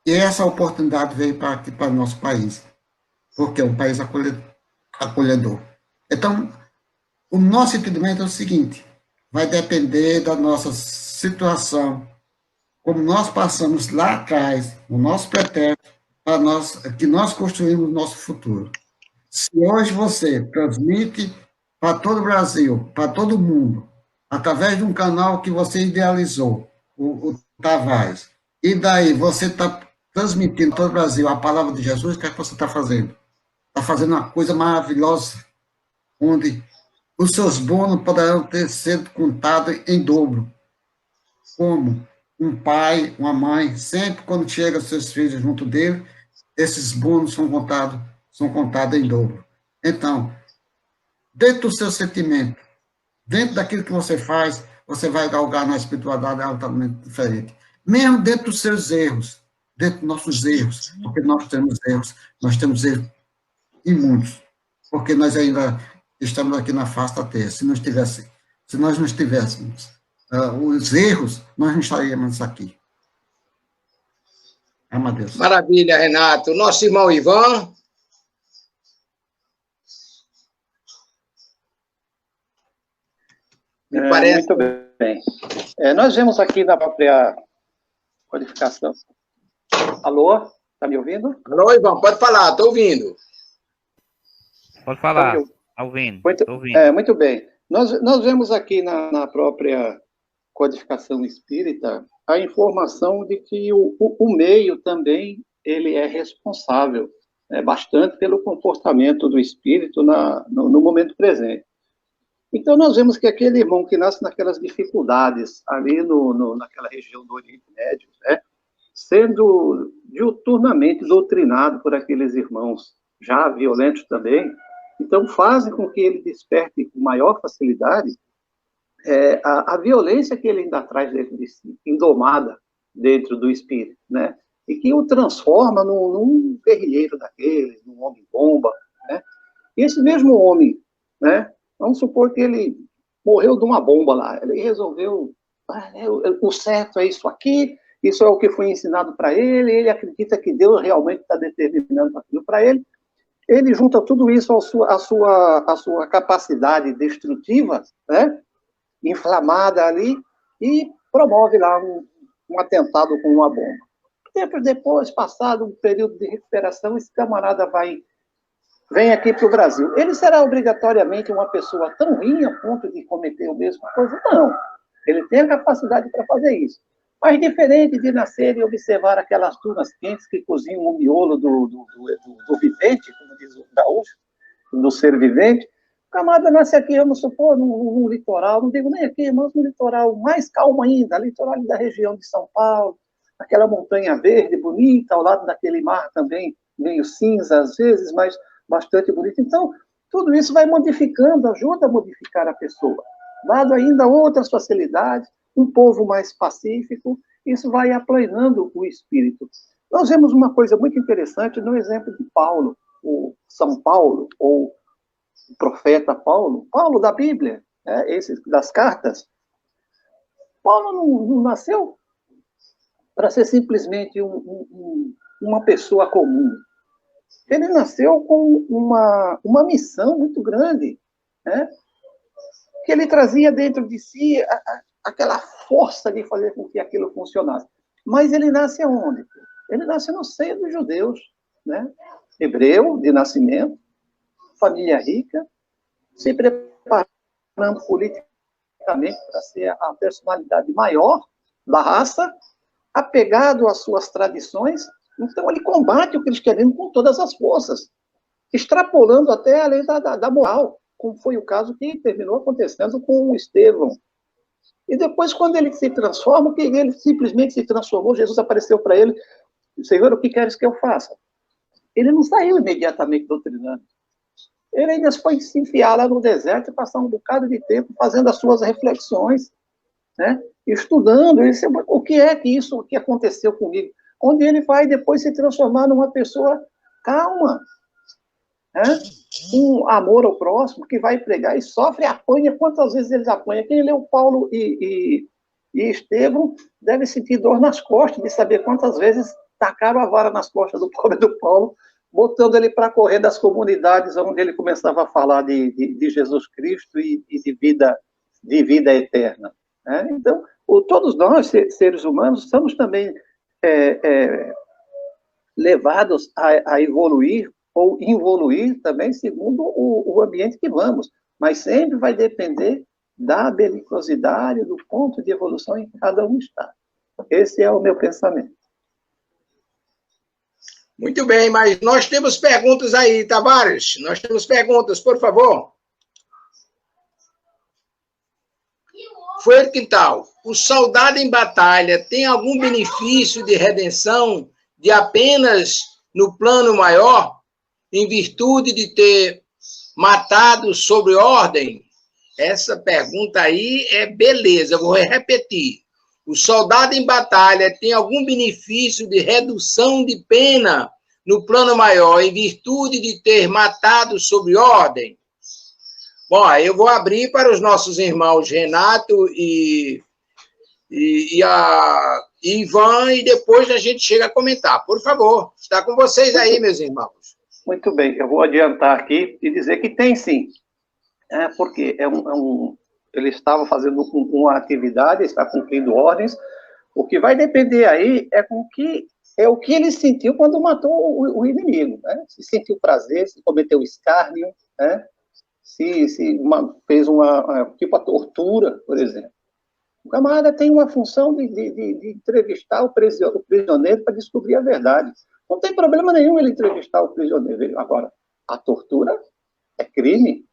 e essa oportunidade veio aqui para o nosso país, porque é um país acolhedor. Então, o nosso entendimento é o seguinte, vai depender da nossa situação, como nós passamos lá atrás, no nosso pretérito, que nós construímos o nosso futuro. Se hoje você transmite para todo o Brasil, para todo mundo, através de um canal que você idealizou, o Tavares, e daí você está transmitindo para todo o Brasil a palavra de Jesus, o que é que você está fazendo? Está fazendo uma coisa maravilhosa, onde os seus bônus poderão ter sido contados em dobro. Como um pai, uma mãe, sempre quando chega seus filhos junto dele, esses bônus são contados em dobro. Então, dentro do seu sentimento, dentro daquilo que você faz, você vai galgar na espiritualidade altamente diferente. Mesmo dentro dos seus erros, dentro dos nossos erros, porque nós temos erros e muitos, porque nós ainda estamos aqui na face da Terra. Se nós não estivéssemos os erros, nós não estaríamos aqui. Deus. Maravilha, Renato. Nosso irmão Ivan. Me parece. Muito bem. Nós vemos aqui na própria codificação. Alô? Está me ouvindo? Alô, Ivan, pode falar, estou ouvindo. Pode falar, está ouvindo. Muito bem. Nós vemos aqui na própria codificação espírita a informação de que o meio também ele é responsável bastante pelo comportamento do espírito no momento presente. Então, nós vemos que aquele irmão que nasce naquelas dificuldades ali naquela região do Oriente Médio, sendo diuturnamente doutrinado por aqueles irmãos já violentos também, então fazem com que ele desperte com maior facilidade a violência que ele ainda traz dentro de si, indomada dentro do espírito, né? E que o transforma num guerrilheiro daquele, num homem-bomba, né? E esse mesmo homem, né? Vamos supor que ele morreu de uma bomba lá, ele resolveu, o certo é isso aqui, isso é o que foi ensinado para ele acredita que Deus realmente está determinando aquilo para ele junta tudo isso à sua capacidade destrutiva, né? Inflamada ali, e promove lá um atentado com uma bomba. Tempo depois, passado um período de recuperação, esse camarada vem aqui para o Brasil. Ele será obrigatoriamente uma pessoa tão ruim a ponto de cometer a mesma coisa? Não. Ele tem a capacidade para fazer isso. Mas diferente de nascer e observar aquelas turmas quentes que cozinham o miolo do vivente, como diz o gaúcho, do ser vivente, o camarada nasce aqui, vamos supor, num litoral, não digo nem aqui, mas no litoral mais calmo ainda, litoral da região de São Paulo, aquela montanha verde, bonita, ao lado daquele mar também, meio cinza às vezes, mas bastante bonito. Então, tudo isso vai modificando, ajuda a modificar a pessoa. Dado ainda outras facilidades, um povo mais pacífico, isso vai aplanando o espírito. Nós vemos uma coisa muito interessante no exemplo de Paulo, o São Paulo, ou o profeta Paulo da Bíblia, esse das cartas. Paulo não nasceu para ser simplesmente uma pessoa comum. Ele nasceu com uma missão muito grande, né? Que ele trazia dentro de si aquela força de fazer com que aquilo funcionasse. Mas ele nasce aonde? Ele nasce no seio dos judeus, né? Hebreu de nascimento, família rica, se preparando politicamente para ser a personalidade maior da raça, apegado às suas tradições. Então ele combate o cristianismo com todas as forças, extrapolando até a lei da moral, como foi o caso que terminou acontecendo com o Estevão. E depois, quando ele se transforma, que ele simplesmente se transformou, Jesus apareceu para ele, Senhor, o que queres que eu faça? Ele não saiu imediatamente doutrinando. Ele ainda foi se enfiar lá no deserto e passar um bocado de tempo fazendo as suas reflexões, né? Estudando, o que é que isso que aconteceu comigo? Onde ele vai depois se transformar numa pessoa calma, né? Um amor ao próximo, que vai pregar e sofre, apanha. Quantas vezes eles apanham? Quem leu Paulo e Estevão deve sentir dor nas costas de saber quantas vezes tacaram a vara nas costas do pobre do Paulo, botando ele para correr das comunidades onde ele começava a falar de Jesus Cristo e de vida eterna, né? Então, todos nós, seres humanos, somos também levados a evoluir ou involuir também segundo o ambiente que vamos, mas sempre vai depender da belicosidade, do ponto de evolução em que cada um está. Esse é o meu pensamento. Muito bem, mas nós temos perguntas aí, Tavares. Nós temos perguntas, por favor. Foi Quintal. O soldado em batalha tem algum benefício de redenção de apenas no plano maior, em virtude de ter matado sob ordem? Essa pergunta aí é beleza, eu vou repetir. O soldado em batalha tem algum benefício de redução de pena no plano maior, em virtude de ter matado sob ordem? Bom, aí eu vou abrir para os nossos irmãos Renato e Ivan, e depois a gente chega a comentar. Por favor, está com vocês aí, meus irmãos. Muito bem, eu vou adiantar aqui e dizer que tem sim. Porque é um ele estava fazendo uma atividade, está cumprindo ordens. O que vai depender aí é o que ele sentiu quando matou o inimigo, né? Se sentiu prazer, se cometeu escárnio, né? Se fez tipo a tortura, por exemplo. O camarada tem uma função de entrevistar o prisioneiro para descobrir a verdade. Não tem problema nenhum ele entrevistar o prisioneiro. Agora, a tortura é crime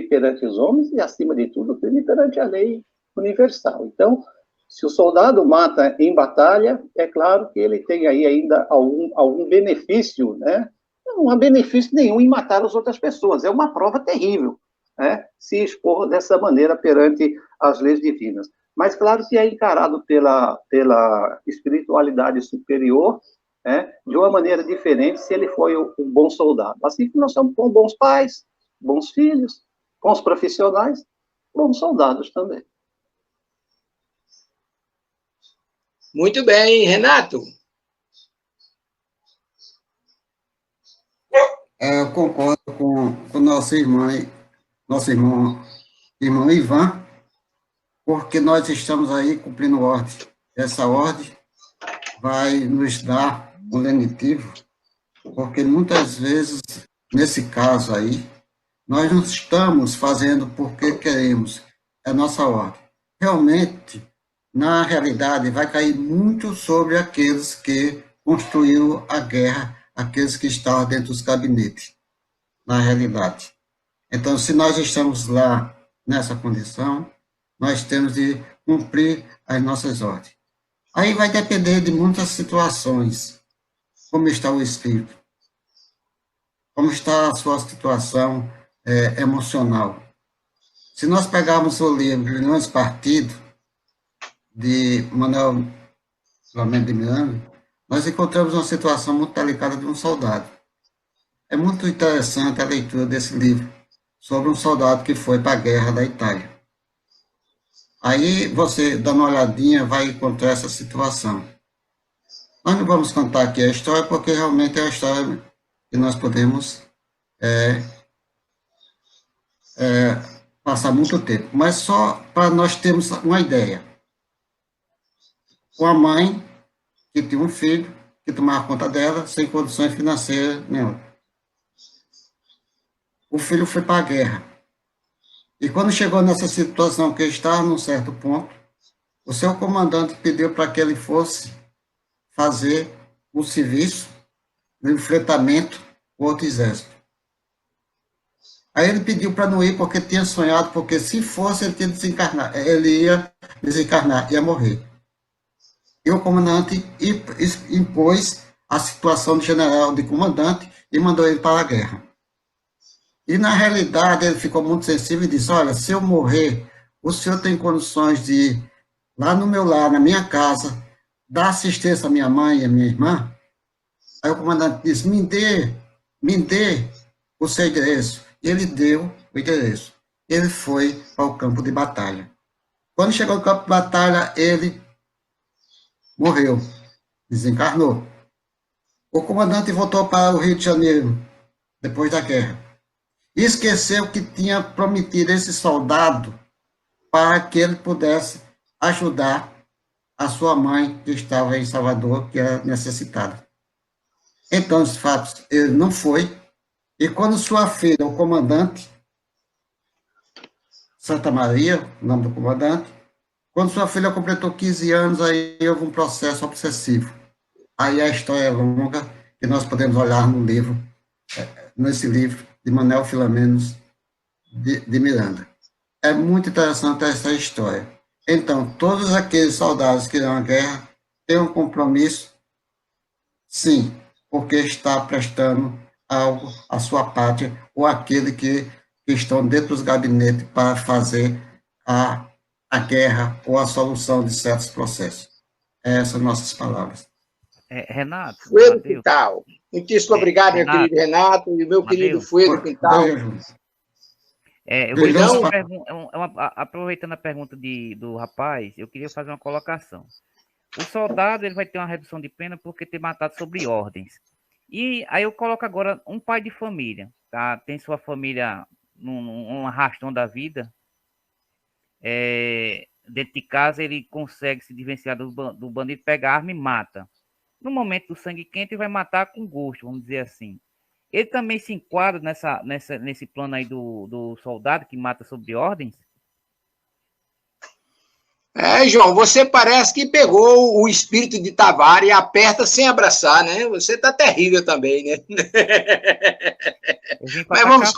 perante os homens e, acima de tudo, crime perante a lei universal. Então, se o soldado mata em batalha, é claro que ele tem aí ainda algum benefício, né? Não há benefício nenhum em matar as outras pessoas. É uma prova terrível, né? Se expor dessa maneira perante as leis divinas. Mas, claro que é encarado pela espiritualidade superior, né, de uma maneira diferente se ele foi um bom soldado. Assim que nós somos com bons pais, bons filhos, bons profissionais, bons soldados também. Muito bem, Renato. Eu concordo com nosso irmão Ivan, porque nós estamos aí cumprindo ordem. Essa ordem vai nos dar um lenitivo, porque muitas vezes, nesse caso aí, nós não estamos fazendo porque queremos, é nossa ordem. Realmente, na realidade, vai cair muito sobre aqueles que construíram a guerra, aqueles que estavam dentro dos gabinetes, na realidade. Então, se nós estamos lá nessa condição, nós temos de cumprir as nossas ordens. Aí vai depender de muitas situações, como está o espírito, como está a sua situação emocional. Se nós pegarmos o livro Grilhões Partido, de Manuel Flamengo de Miranda, nós encontramos uma situação muito delicada de um soldado. É muito interessante a leitura desse livro, sobre um soldado que foi para a guerra da Itália. Aí você, dando uma olhadinha, vai encontrar essa situação. Nós não vamos contar aqui a história, porque realmente é a história que nós podemos passar muito tempo. Mas só para nós termos uma ideia. Uma mãe que tinha um filho, que tomava conta dela, sem condições financeiras nenhuma. O filho foi para a guerra. E quando chegou nessa situação que estava num certo ponto, o seu comandante pediu para que ele fosse fazer o serviço no enfrentamento com outro exército. Aí ele pediu para não ir porque tinha sonhado, porque se fosse ele ia desencarnar, ia morrer. E o comandante impôs a situação de general, de comandante, e mandou ele para a guerra. E, na realidade, ele ficou muito sensível e disse, olha, se eu morrer, o senhor tem condições de ir lá no meu lar, na minha casa, dar assistência à minha mãe e à minha irmã? Aí o comandante disse, me dê o seu endereço. E ele deu o endereço. Ele foi para o campo de batalha. Quando chegou no campo de batalha, ele morreu, desencarnou. O comandante voltou para o Rio de Janeiro, depois da guerra. E esqueceu que tinha prometido esse soldado para que ele pudesse ajudar a sua mãe, que estava em Salvador, que era necessitada. Então, de fato, ele não foi. E quando sua filha, o comandante, Santa Maria, o nome do comandante, quando sua filha completou 15 anos, aí houve um processo obsessivo. Aí a história é longa, que nós podemos olhar no livro, nesse livro de Manuel Filomeno de Miranda. É muito interessante essa história. Então, todos aqueles soldados que irão à guerra têm um compromisso, sim, porque está prestando algo à sua pátria ou àquele que estão dentro dos gabinetes para fazer a guerra ou a solução de certos processos. Essas são nossas palavras. Renato. Fuego Quintal. Muitíssimo obrigado, meu querido Renato, e meu querido Fuego Quintal. Eu queria aproveitando a pergunta do rapaz, eu queria fazer uma colocação. O soldado ele vai ter uma redução de pena porque ter matado sobre ordens. E aí eu coloco agora um pai de família, tá? Tem sua família num arrastão da vida, dentro de casa ele consegue se diferenciar do bandido, pega a arma e mata. No momento do sangue quente, ele vai matar com gosto, vamos dizer assim. Ele também se enquadra nesse plano aí do soldado que mata sob ordens? João, você parece que pegou o espírito de Tavares e aperta sem abraçar, né? Você tá terrível também, né? Mas vamos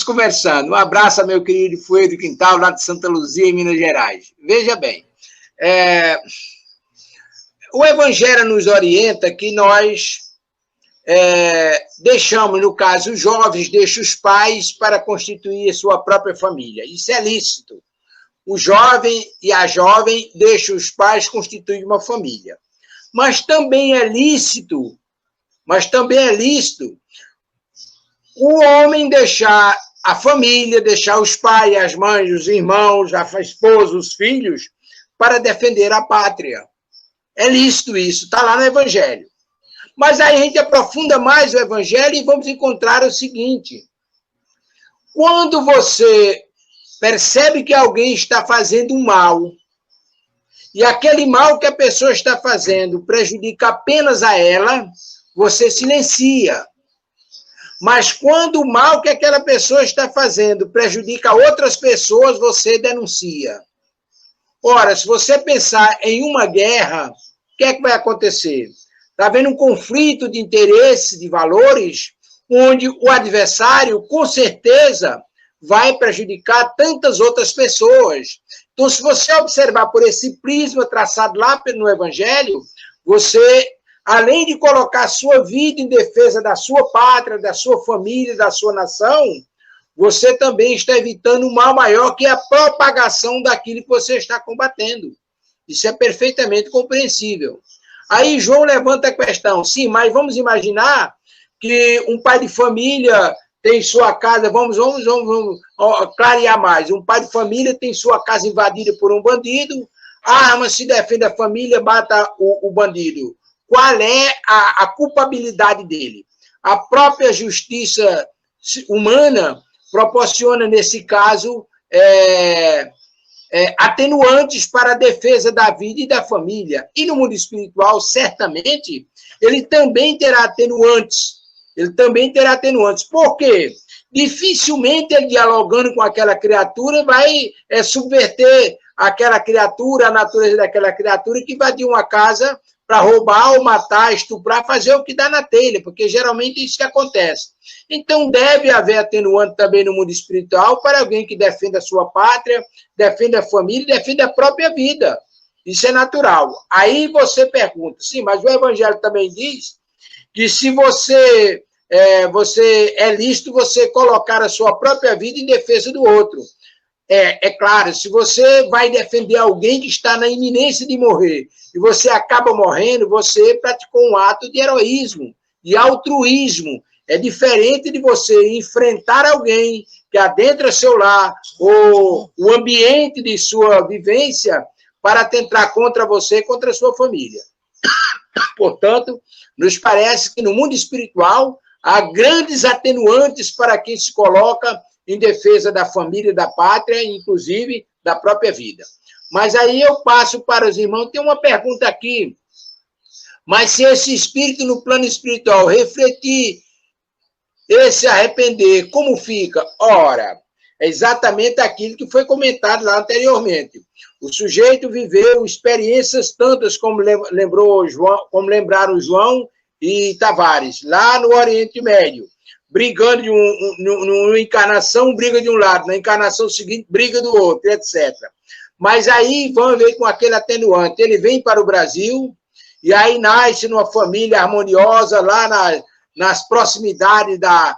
conversando. Um abraço, meu querido Fueiro do Quintal, lá de Santa Luzia, em Minas Gerais. Veja bem, o Evangelho nos orienta que nós deixamos, no caso, os jovens deixam os pais para constituir a sua própria família. Isso é lícito. O jovem e a jovem deixam os pais constituir uma família. Mas também é lícito o homem deixar a família, deixar os pais, as mães, os irmãos, a esposa, os filhos, para defender a pátria. É lícito isso, está lá no Evangelho. Mas aí a gente aprofunda mais o Evangelho e vamos encontrar o seguinte: quando você percebe que alguém está fazendo mal, e aquele mal que a pessoa está fazendo prejudica apenas a ela, você silencia. Mas quando o mal que aquela pessoa está fazendo prejudica outras pessoas, você denuncia. Ora, se você pensar em uma guerra, o que é que vai acontecer? Está havendo um conflito de interesses, de valores, onde o adversário, com certeza, vai prejudicar tantas outras pessoas. Então, se você observar por esse prisma traçado lá no Evangelho, você, além de colocar a sua vida em defesa da sua pátria, da sua família, da sua nação, você também está evitando um mal maior, que é a propagação daquilo que você está combatendo. Isso é perfeitamente compreensível. Aí João levanta a questão, sim, mas vamos imaginar que um pai de família tem sua casa, vamos clarear mais, um pai de família tem sua casa invadida por um bandido, a arma se defende a família, mata o bandido. Qual é a culpabilidade dele? A própria justiça humana proporciona, nesse caso, atenuantes para a defesa da vida e da família. E no mundo espiritual, certamente, ele também terá atenuantes. Por quê? Dificilmente ele, dialogando com aquela criatura, vai subverter aquela criatura, a natureza daquela criatura que invadiu uma casa para roubar ou matar, estuprar, fazer o que dá na telha, porque geralmente isso que acontece. Então, deve haver atenuante também no mundo espiritual para alguém que defenda a sua pátria, defenda a família, defenda a própria vida. Isso é natural. Aí você pergunta, sim, mas o Evangelho também diz que se você é lícito você colocar a sua própria vida em defesa do outro. É claro, se você vai defender alguém que está na iminência de morrer e você acaba morrendo, você praticou um ato de heroísmo, de altruísmo. É diferente de você enfrentar alguém que adentra seu lar ou o ambiente de sua vivência para tentar contra você e contra a sua família. Portanto, nos parece que no mundo espiritual há grandes atenuantes para quem se coloca em defesa da família, da pátria, inclusive da própria vida. Mas aí eu passo para os irmãos, tem uma pergunta aqui, mas se esse espírito no plano espiritual refletir e se arrepender, como fica? Ora, é exatamente aquilo que foi comentado lá anteriormente. O sujeito viveu experiências tantas como lembraram João e Tavares, lá no Oriente Médio, brigando numa encarnação, briga de um lado, na encarnação seguinte, briga do outro, etc. Mas aí vamos ver com aquele atenuante. Ele vem para o Brasil e aí nasce numa família harmoniosa lá nas proximidades da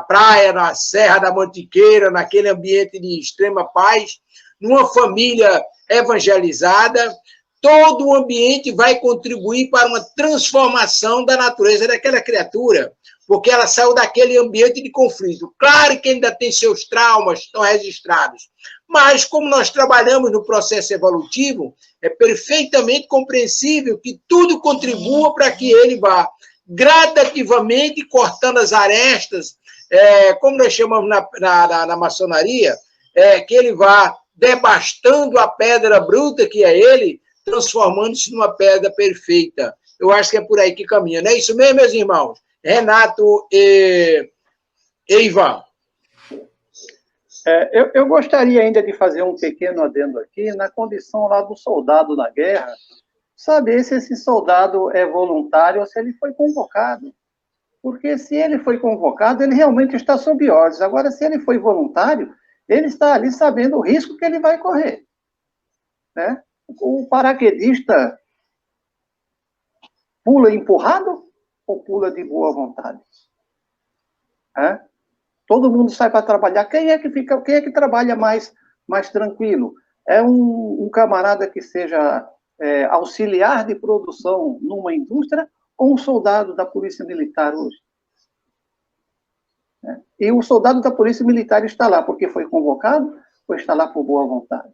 praia, na Serra da Mantiqueira, naquele ambiente de extrema paz, numa família evangelizada. Todo o ambiente vai contribuir para uma transformação da natureza daquela criatura, porque ela saiu daquele ambiente de conflito. Claro que ainda tem seus traumas, estão registrados, mas como nós trabalhamos no processo evolutivo, é perfeitamente compreensível que tudo contribua para que ele vá gradativamente cortando as arestas, como nós chamamos na maçonaria, que ele vá devastando a pedra bruta que é ele, transformando-se numa pedra perfeita. Eu acho que é por aí que caminha. Não é isso mesmo, meus irmãos? Renato e Ivan. Eu gostaria ainda de fazer um pequeno adendo aqui, na condição lá do soldado na guerra, saber se esse soldado é voluntário ou se ele foi convocado. Porque se ele foi convocado, ele realmente está sob ordens. Agora, se ele foi voluntário, ele está ali sabendo o risco que ele vai correr. Né? O paraquedista pula empurrado ou pula de boa vontade? Todo mundo sai para trabalhar. Quem é que trabalha mais tranquilo? É um camarada que seja auxiliar de produção numa indústria ou um soldado da Polícia Militar hoje? E o soldado da Polícia Militar está lá porque foi convocado ou está lá por boa vontade?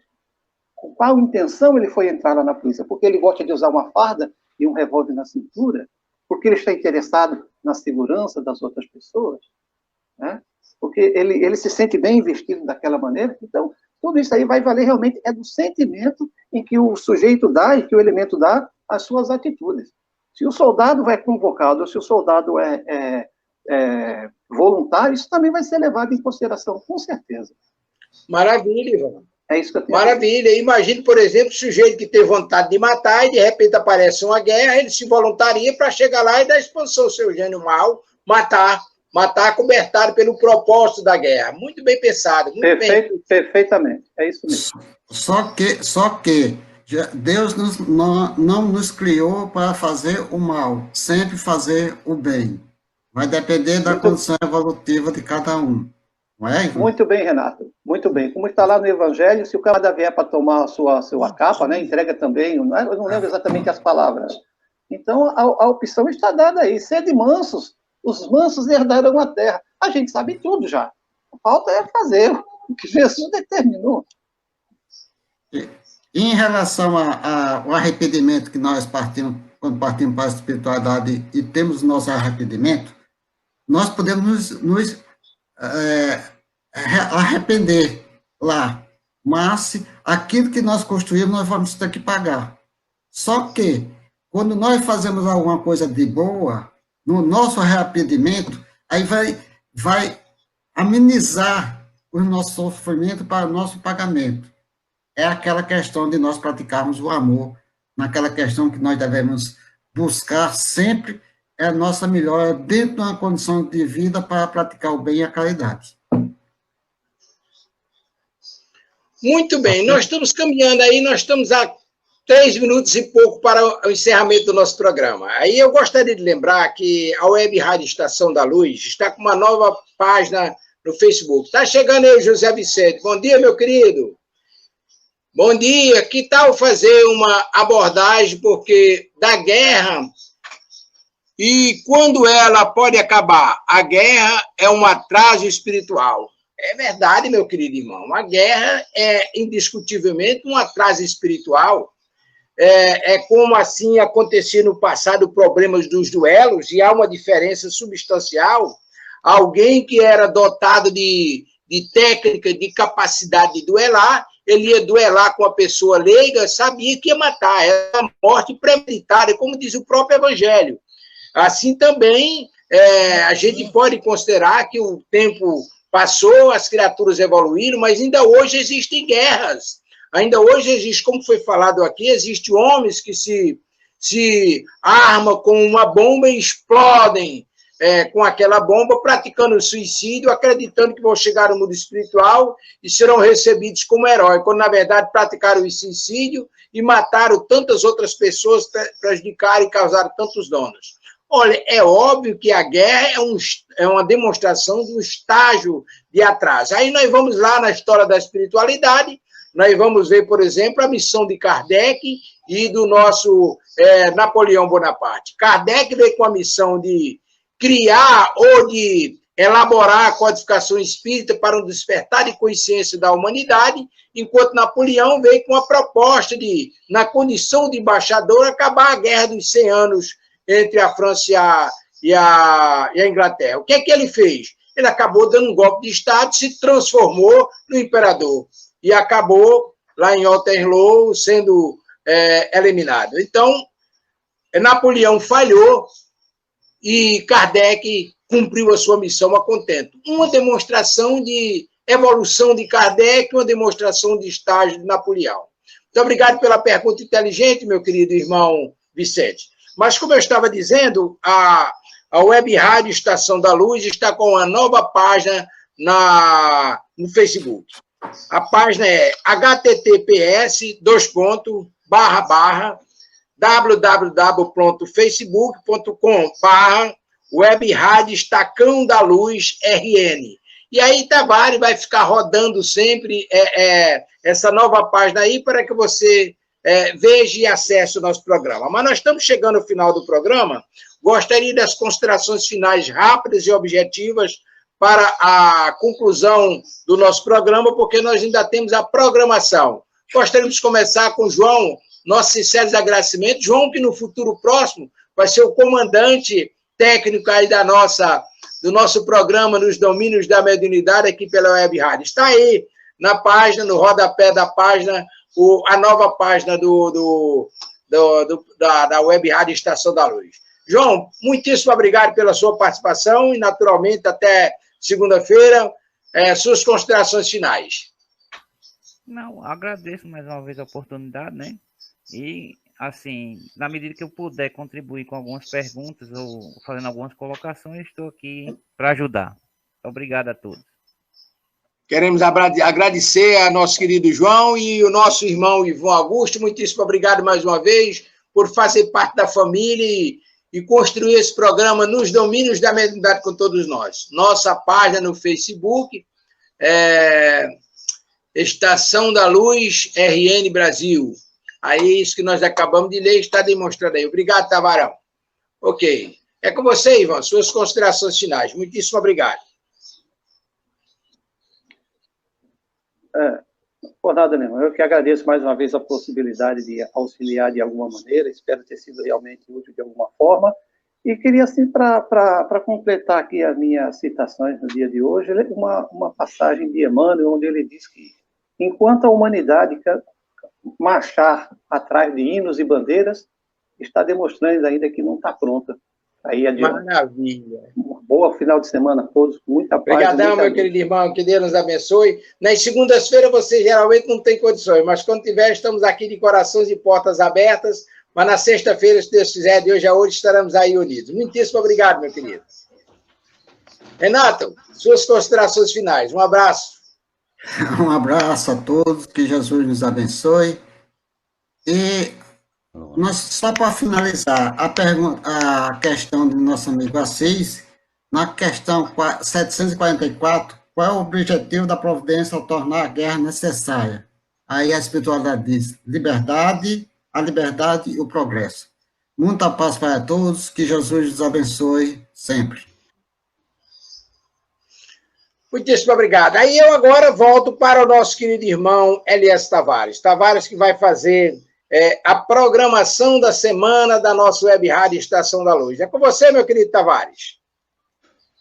Com qual intenção ele foi entrar lá na polícia? Porque ele gosta de usar uma farda e um revólver na cintura? Porque ele está interessado na segurança das outras pessoas? Porque ele se sente bem vestido daquela maneira? Então, tudo isso aí vai valer realmente do sentimento em que o sujeito dá e que o elemento dá às suas atitudes. Se o soldado vai convocado ou se o soldado é voluntário, isso também vai ser levado em consideração, com certeza. Maravilha, Ivan. É isso que eu tenho. Maravilha. Imagine, por exemplo, o sujeito que tem vontade de matar e de repente aparece uma guerra, ele se voluntaria para chegar lá e dar expansão ao seu gênio mal, matar cobertado pelo propósito da guerra. Muito bem pensado. Muito Perfeitamente. É isso mesmo. Só que Deus não nos criou para fazer o mal, sempre fazer o bem. Vai depender da condição evolutiva de cada um. Não é, Ivan? Muito bem, Renato. Muito bem. Como está lá no Evangelho, se o camarada vier para tomar a sua capa, né, entrega também, eu não lembro exatamente as palavras. Então, a opção está dada aí. Sede mansos, os mansos herdarão a terra. A gente sabe tudo já. A falta é fazer o que Jesus determinou. Em relação ao arrependimento que nós partimos, quando partimos para a espiritualidade e temos nosso arrependimento, nós podemos nos arrepender lá, mas aquilo que nós construímos nós vamos ter que pagar. Só que, quando nós fazemos alguma coisa de boa, no nosso arrependimento, aí vai amenizar o nosso sofrimento para o nosso pagamento. É aquela questão de nós praticarmos o amor, naquela questão que nós devemos buscar sempre a nossa melhora dentro de uma condição de vida para praticar o bem e a caridade. Muito bem, nós estamos caminhando aí, nós estamos a 3 minutos e pouco para o encerramento do nosso programa. Aí eu gostaria de lembrar que a Web Rádio Estação da Luz está com uma nova página no Facebook. Está chegando aí o José Vicente. Bom dia, meu querido. Bom dia. Que tal fazer uma abordagem porque da guerra e quando ela pode acabar? A guerra é um atraso espiritual. É verdade, meu querido irmão. A guerra é indiscutivelmente um atraso espiritual. Como assim acontecia no passado problemas dos duelos, e há uma diferença substancial. Alguém que era dotado de técnica, de capacidade de duelar, ele ia duelar com a pessoa leiga, sabia que ia matar, era uma morte premeditada, como diz o próprio Evangelho. Assim também, a gente pode considerar que o tempo passou, as criaturas evoluíram, mas ainda hoje existem guerras. Ainda hoje existe, como foi falado aqui, existem homens que se armam com uma bomba e explodem com aquela bomba, praticando suicídio, acreditando que vão chegar no mundo espiritual e serão recebidos como herói, quando, na verdade, praticaram o suicídio e mataram tantas outras pessoas, prejudicaram e causaram tantos danos. Olha, é óbvio que a guerra é uma demonstração de um estágio de atraso. Aí nós vamos lá na história da espiritualidade, nós vamos ver, por exemplo, a missão de Kardec e do nosso Napoleão Bonaparte. Kardec veio com a missão de criar ou de elaborar a codificação espírita para um despertar de consciência da humanidade, enquanto Napoleão veio com a proposta de, na condição de embaixador, acabar a guerra dos 100 anos entre a França e a Inglaterra. O que é que ele fez? ele acabou dando um golpe de Estado, se transformou no imperador e acabou lá em Waterloo sendo eliminado. Então, Napoleão falhou e Kardec cumpriu a sua missão a contento. Uma demonstração de evolução de Kardec, uma demonstração de estágio de Napoleão. Muito obrigado pela pergunta inteligente, meu querido irmão Vicente. Mas, como eu estava dizendo, a Web Rádio Estação da Luz está com uma nova página no Facebook. A página é https://www.facebook.com/Web Rádio Estacão da Luz RN. E aí, Tavares vai ficar rodando sempre essa nova página aí para que você veja e acesse o nosso programa. Mas nós estamos chegando ao final do programa. Gostaria das considerações finais rápidas e objetivas para a conclusão do nosso programa, porque nós ainda temos a programação. Gostaríamos de começar com o João, nossos sinceros agradecimentos. João, que no futuro próximo vai ser o comandante técnico aí do nosso programa nos domínios da mediunidade aqui pela Web Rádio. Está aí na página, no rodapé da página, a nova página da Web Rádio Estação da Luz. João, muitíssimo obrigado pela sua participação e, naturalmente, até segunda-feira, suas considerações finais. Não, agradeço mais uma vez a oportunidade, né? E, assim, na medida que eu puder contribuir com algumas perguntas ou fazendo algumas colocações, estou aqui para ajudar. Obrigado a todos. Queremos agradecer a nosso querido João e o nosso irmão Ivon Augusto. Muitíssimo obrigado mais uma vez por fazer parte da família e construir esse programa nos domínios da mediunidade com todos nós. Nossa página no Facebook, Estação da Luz RN Brasil. Aí, isso que nós acabamos de ler está demonstrado aí. Obrigado, Tavarão. Ok. É com você, Ivan, suas considerações finais. Muitíssimo obrigado. Por nada, meu irmão. Eu que agradeço mais uma vez a possibilidade de auxiliar de alguma maneira. Espero ter sido realmente útil de alguma forma. E queria, assim, para completar aqui as minhas citações no dia de hoje, uma passagem de Emmanuel, onde ele diz que, enquanto a humanidade marchar atrás de hinos e bandeiras, está demonstrando ainda que não está pronta. Aí adiante. Maravilha. Uma boa final de semana a todos, com muita paz. Obrigadão, meu querido irmão, que Deus nos abençoe. Nas segundas-feiras você geralmente não tem condições, mas quando tiver, estamos aqui de corações e portas abertas, mas na sexta-feira, se Deus quiser, de hoje a hoje, estaremos aí unidos. Muitíssimo obrigado, meu querido. Renato, suas considerações finais. Um abraço. Um abraço a todos, que Jesus nos abençoe. E só para finalizar, a questão do nosso amigo Assis, na questão 744, qual é o objetivo da providência ao tornar a guerra necessária? Aí a espiritualidade diz, a liberdade e o progresso. Muita paz para todos, que Jesus nos abençoe sempre. Muitíssimo obrigado. Aí eu agora volto para o nosso querido irmão Elias Tavares. Tavares que vai fazer a programação da semana da nossa Web Rádio Estação da Luz. É com você, meu querido Tavares.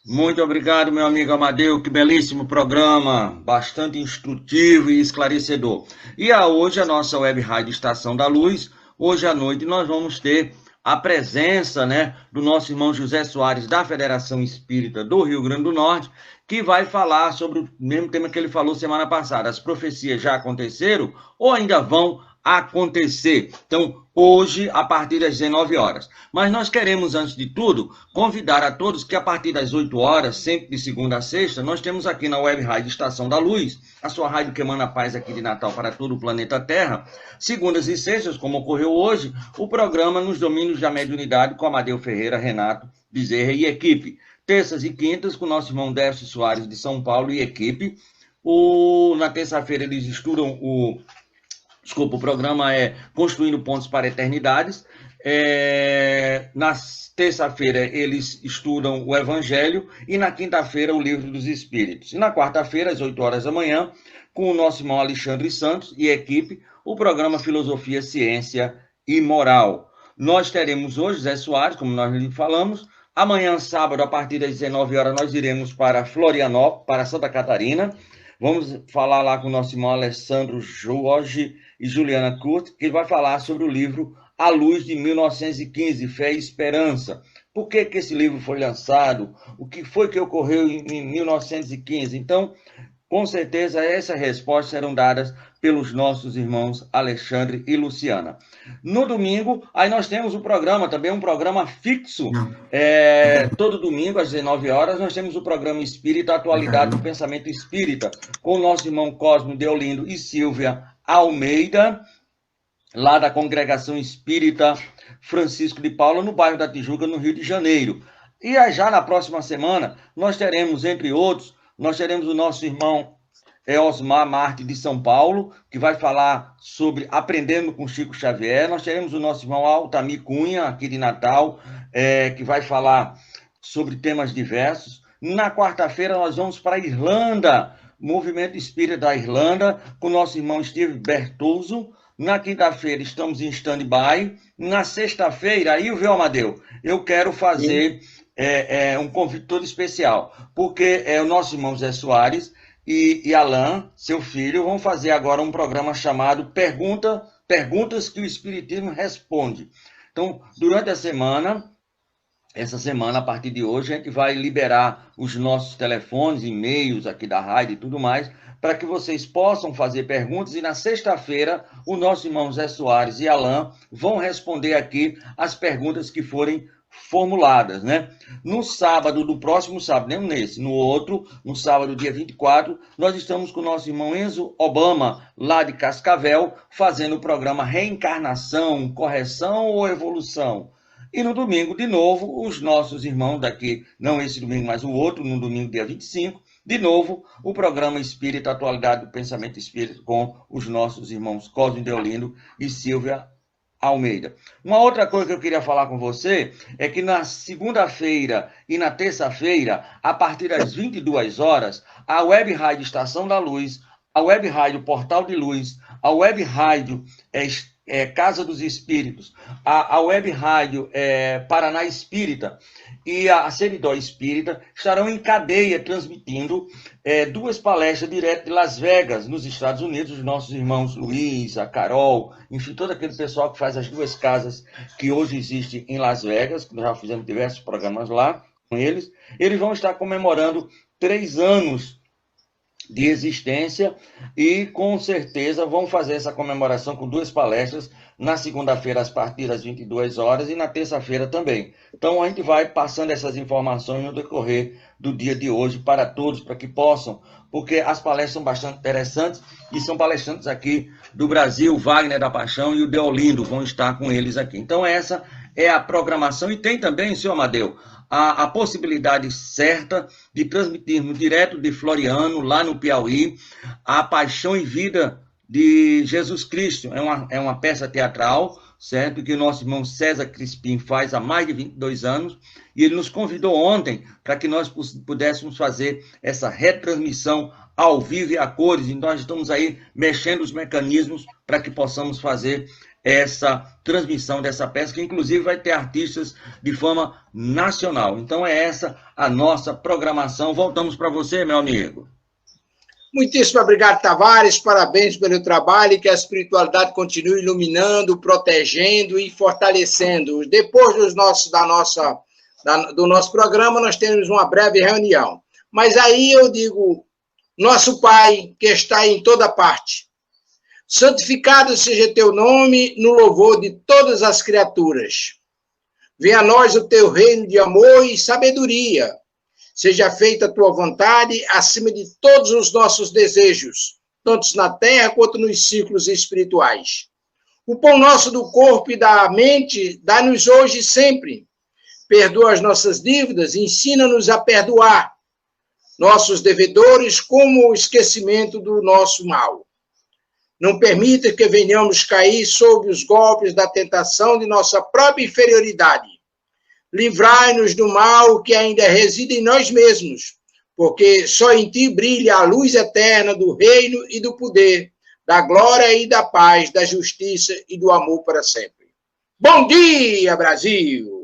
Muito obrigado, meu amigo Amadeu. Que belíssimo programa, bastante instrutivo e esclarecedor. E hoje a nossa Web Rádio Estação da Luz, hoje à noite nós vamos ter a presença, do nosso irmão José Soares, da Federação Espírita do Rio Grande do Norte, que vai falar sobre o mesmo tema que ele falou semana passada. As profecias já aconteceram ou ainda vão acontecer? Então, hoje, a partir das 19 horas. Mas nós queremos, antes de tudo, convidar a todos que a partir das 8 horas, sempre de segunda a sexta, nós temos aqui na Web Rádio Estação da Luz, a sua rádio que emana paz aqui de Natal para todo o planeta Terra, segundas e sextas, como ocorreu hoje, o programa nos domínios da mediunidade com Amadeu Ferreira, Renato Bezerra e equipe. Terças e quintas com o nosso irmão Décio Soares de São Paulo e equipe. Na terça-feira eles estudam o programa é Construindo Pontos para Eternidades. Na terça-feira eles estudam o Evangelho e na quinta-feira o Livro dos Espíritos. E na quarta-feira, às 8 horas da manhã, com o nosso irmão Alexandre Santos e equipe, o programa Filosofia, Ciência e Moral. Nós teremos hoje, Zé Soares, como nós lhe falamos, Amanhã, sábado, a partir das 19 horas, nós iremos para Florianópolis, para Santa Catarina. Vamos falar lá com o nosso irmão Alessandro Jorge e Juliana Kurt, que vai falar sobre o livro A Luz de 1915, Fé e Esperança. Por que esse livro foi lançado? O que foi que ocorreu em 1915? Então, com certeza, essas respostas serão dadas pelos nossos irmãos Alexandre e Luciana. No domingo, aí nós temos um programa, também um programa fixo. Todo domingo, às 19 horas, nós temos o programa Espírita, Atualidade do Pensamento Espírita, com o nosso irmão Cosmo Deolindo e Silvia Almeida, lá da Congregação Espírita Francisco de Paula, no bairro da Tijuca, no Rio de Janeiro. E já na próxima semana, nós teremos, entre outros, nós teremos o nosso irmão Osmar Marte, de São Paulo, que vai falar sobre Aprendendo com Chico Xavier. Nós teremos o nosso irmão Altamir Cunha, aqui de Natal, que vai falar sobre temas diversos. Na quarta-feira, nós vamos para a Irlanda, Movimento Espírita da Irlanda, com o nosso irmão Steve Bertuzzo. Na quinta-feira, estamos em stand-by. Na sexta-feira, aí, viu, Amadeu? Eu quero fazer um convite todo especial, porque o nosso irmão Zé Soares e Alain, seu filho, vão fazer agora um programa chamado Perguntas que o Espiritismo Responde. Então, durante essa semana, a partir de hoje, a gente vai liberar os nossos telefones, e-mails aqui da rádio e tudo mais, para que vocês possam fazer perguntas, e na sexta-feira, o nosso irmão Zé Soares e Alain vão responder aqui as perguntas que forem formuladas, né? No sábado, do próximo sábado, nem nesse, no outro, no sábado, dia 24, nós estamos com o nosso irmão Enzo Obama, lá de Cascavel, fazendo o programa Reencarnação, Correção ou Evolução. E no domingo, de novo, os nossos irmãos daqui, não esse domingo, mas o outro, no domingo, dia 25, de novo, o programa Espírita, Atualidade do Pensamento Espírita, com os nossos irmãos Cosme Deolindo e Silvia Almeida. Uma outra coisa que eu queria falar com você é que na segunda-feira e na terça-feira, a partir das 22 horas, a Web Rádio Estação da Luz, a Web Rádio Portal de Luz, a Web Rádio Casa dos Espíritos, a Web Rádio Paraná Espírita e a Seridó Espírita estarão em cadeia transmitindo duas palestras direto de Las Vegas, nos Estados Unidos, os nossos irmãos Luiz, a Carol, enfim, todo aquele pessoal que faz as duas casas que hoje existem em Las Vegas, que nós já fizemos diversos programas lá com eles. Eles vão estar comemorando 3 anos de existência e, com certeza, vão fazer essa comemoração com 2 palestras na segunda-feira, a partir das 22 horas, e na terça-feira também. Então, a gente vai passando essas informações no decorrer do dia de hoje para todos, para que possam, porque as palestras são bastante interessantes e são palestrantes aqui do Brasil, Wagner da Paixão e o Deolindo vão estar com eles aqui. Então, essa é a programação. E tem também, senhor Amadeu, a possibilidade certa de transmitirmos direto de Floriano, lá no Piauí, a Paixão e Vida de Jesus Cristo. É uma peça teatral, certo? Que o nosso irmão César Crispim faz há mais de 22 anos, e ele nos convidou ontem para que nós pudéssemos fazer essa retransmissão ao vivo e a cores, e nós estamos aí mexendo os mecanismos para que possamos fazer essa transmissão dessa peça, que inclusive vai ter artistas de forma nacional. Então é essa a nossa programação. Voltamos para você, meu amigo. Muitíssimo obrigado, Tavares, parabéns pelo trabalho, e que a espiritualidade continue iluminando, protegendo e fortalecendo. Depois do nosso programa, nós temos uma breve reunião. Mas aí eu digo, nosso Pai, que está em toda parte, santificado seja teu nome no louvor de todas as criaturas. Venha a nós o teu reino de amor e sabedoria. Seja feita a tua vontade acima de todos os nossos desejos, tanto na terra quanto nos ciclos espirituais. O pão nosso do corpo e da mente, dá-nos hoje e sempre. Perdoa as nossas dívidas e ensina-nos a perdoar nossos devedores, como o esquecimento do nosso mal. Não permita que venhamos cair sob os golpes da tentação de nossa própria inferioridade. Livrai-nos do mal que ainda reside em nós mesmos, porque só em ti brilha a luz eterna do reino e do poder, da glória e da paz, da justiça e do amor para sempre. Bom dia, Brasil!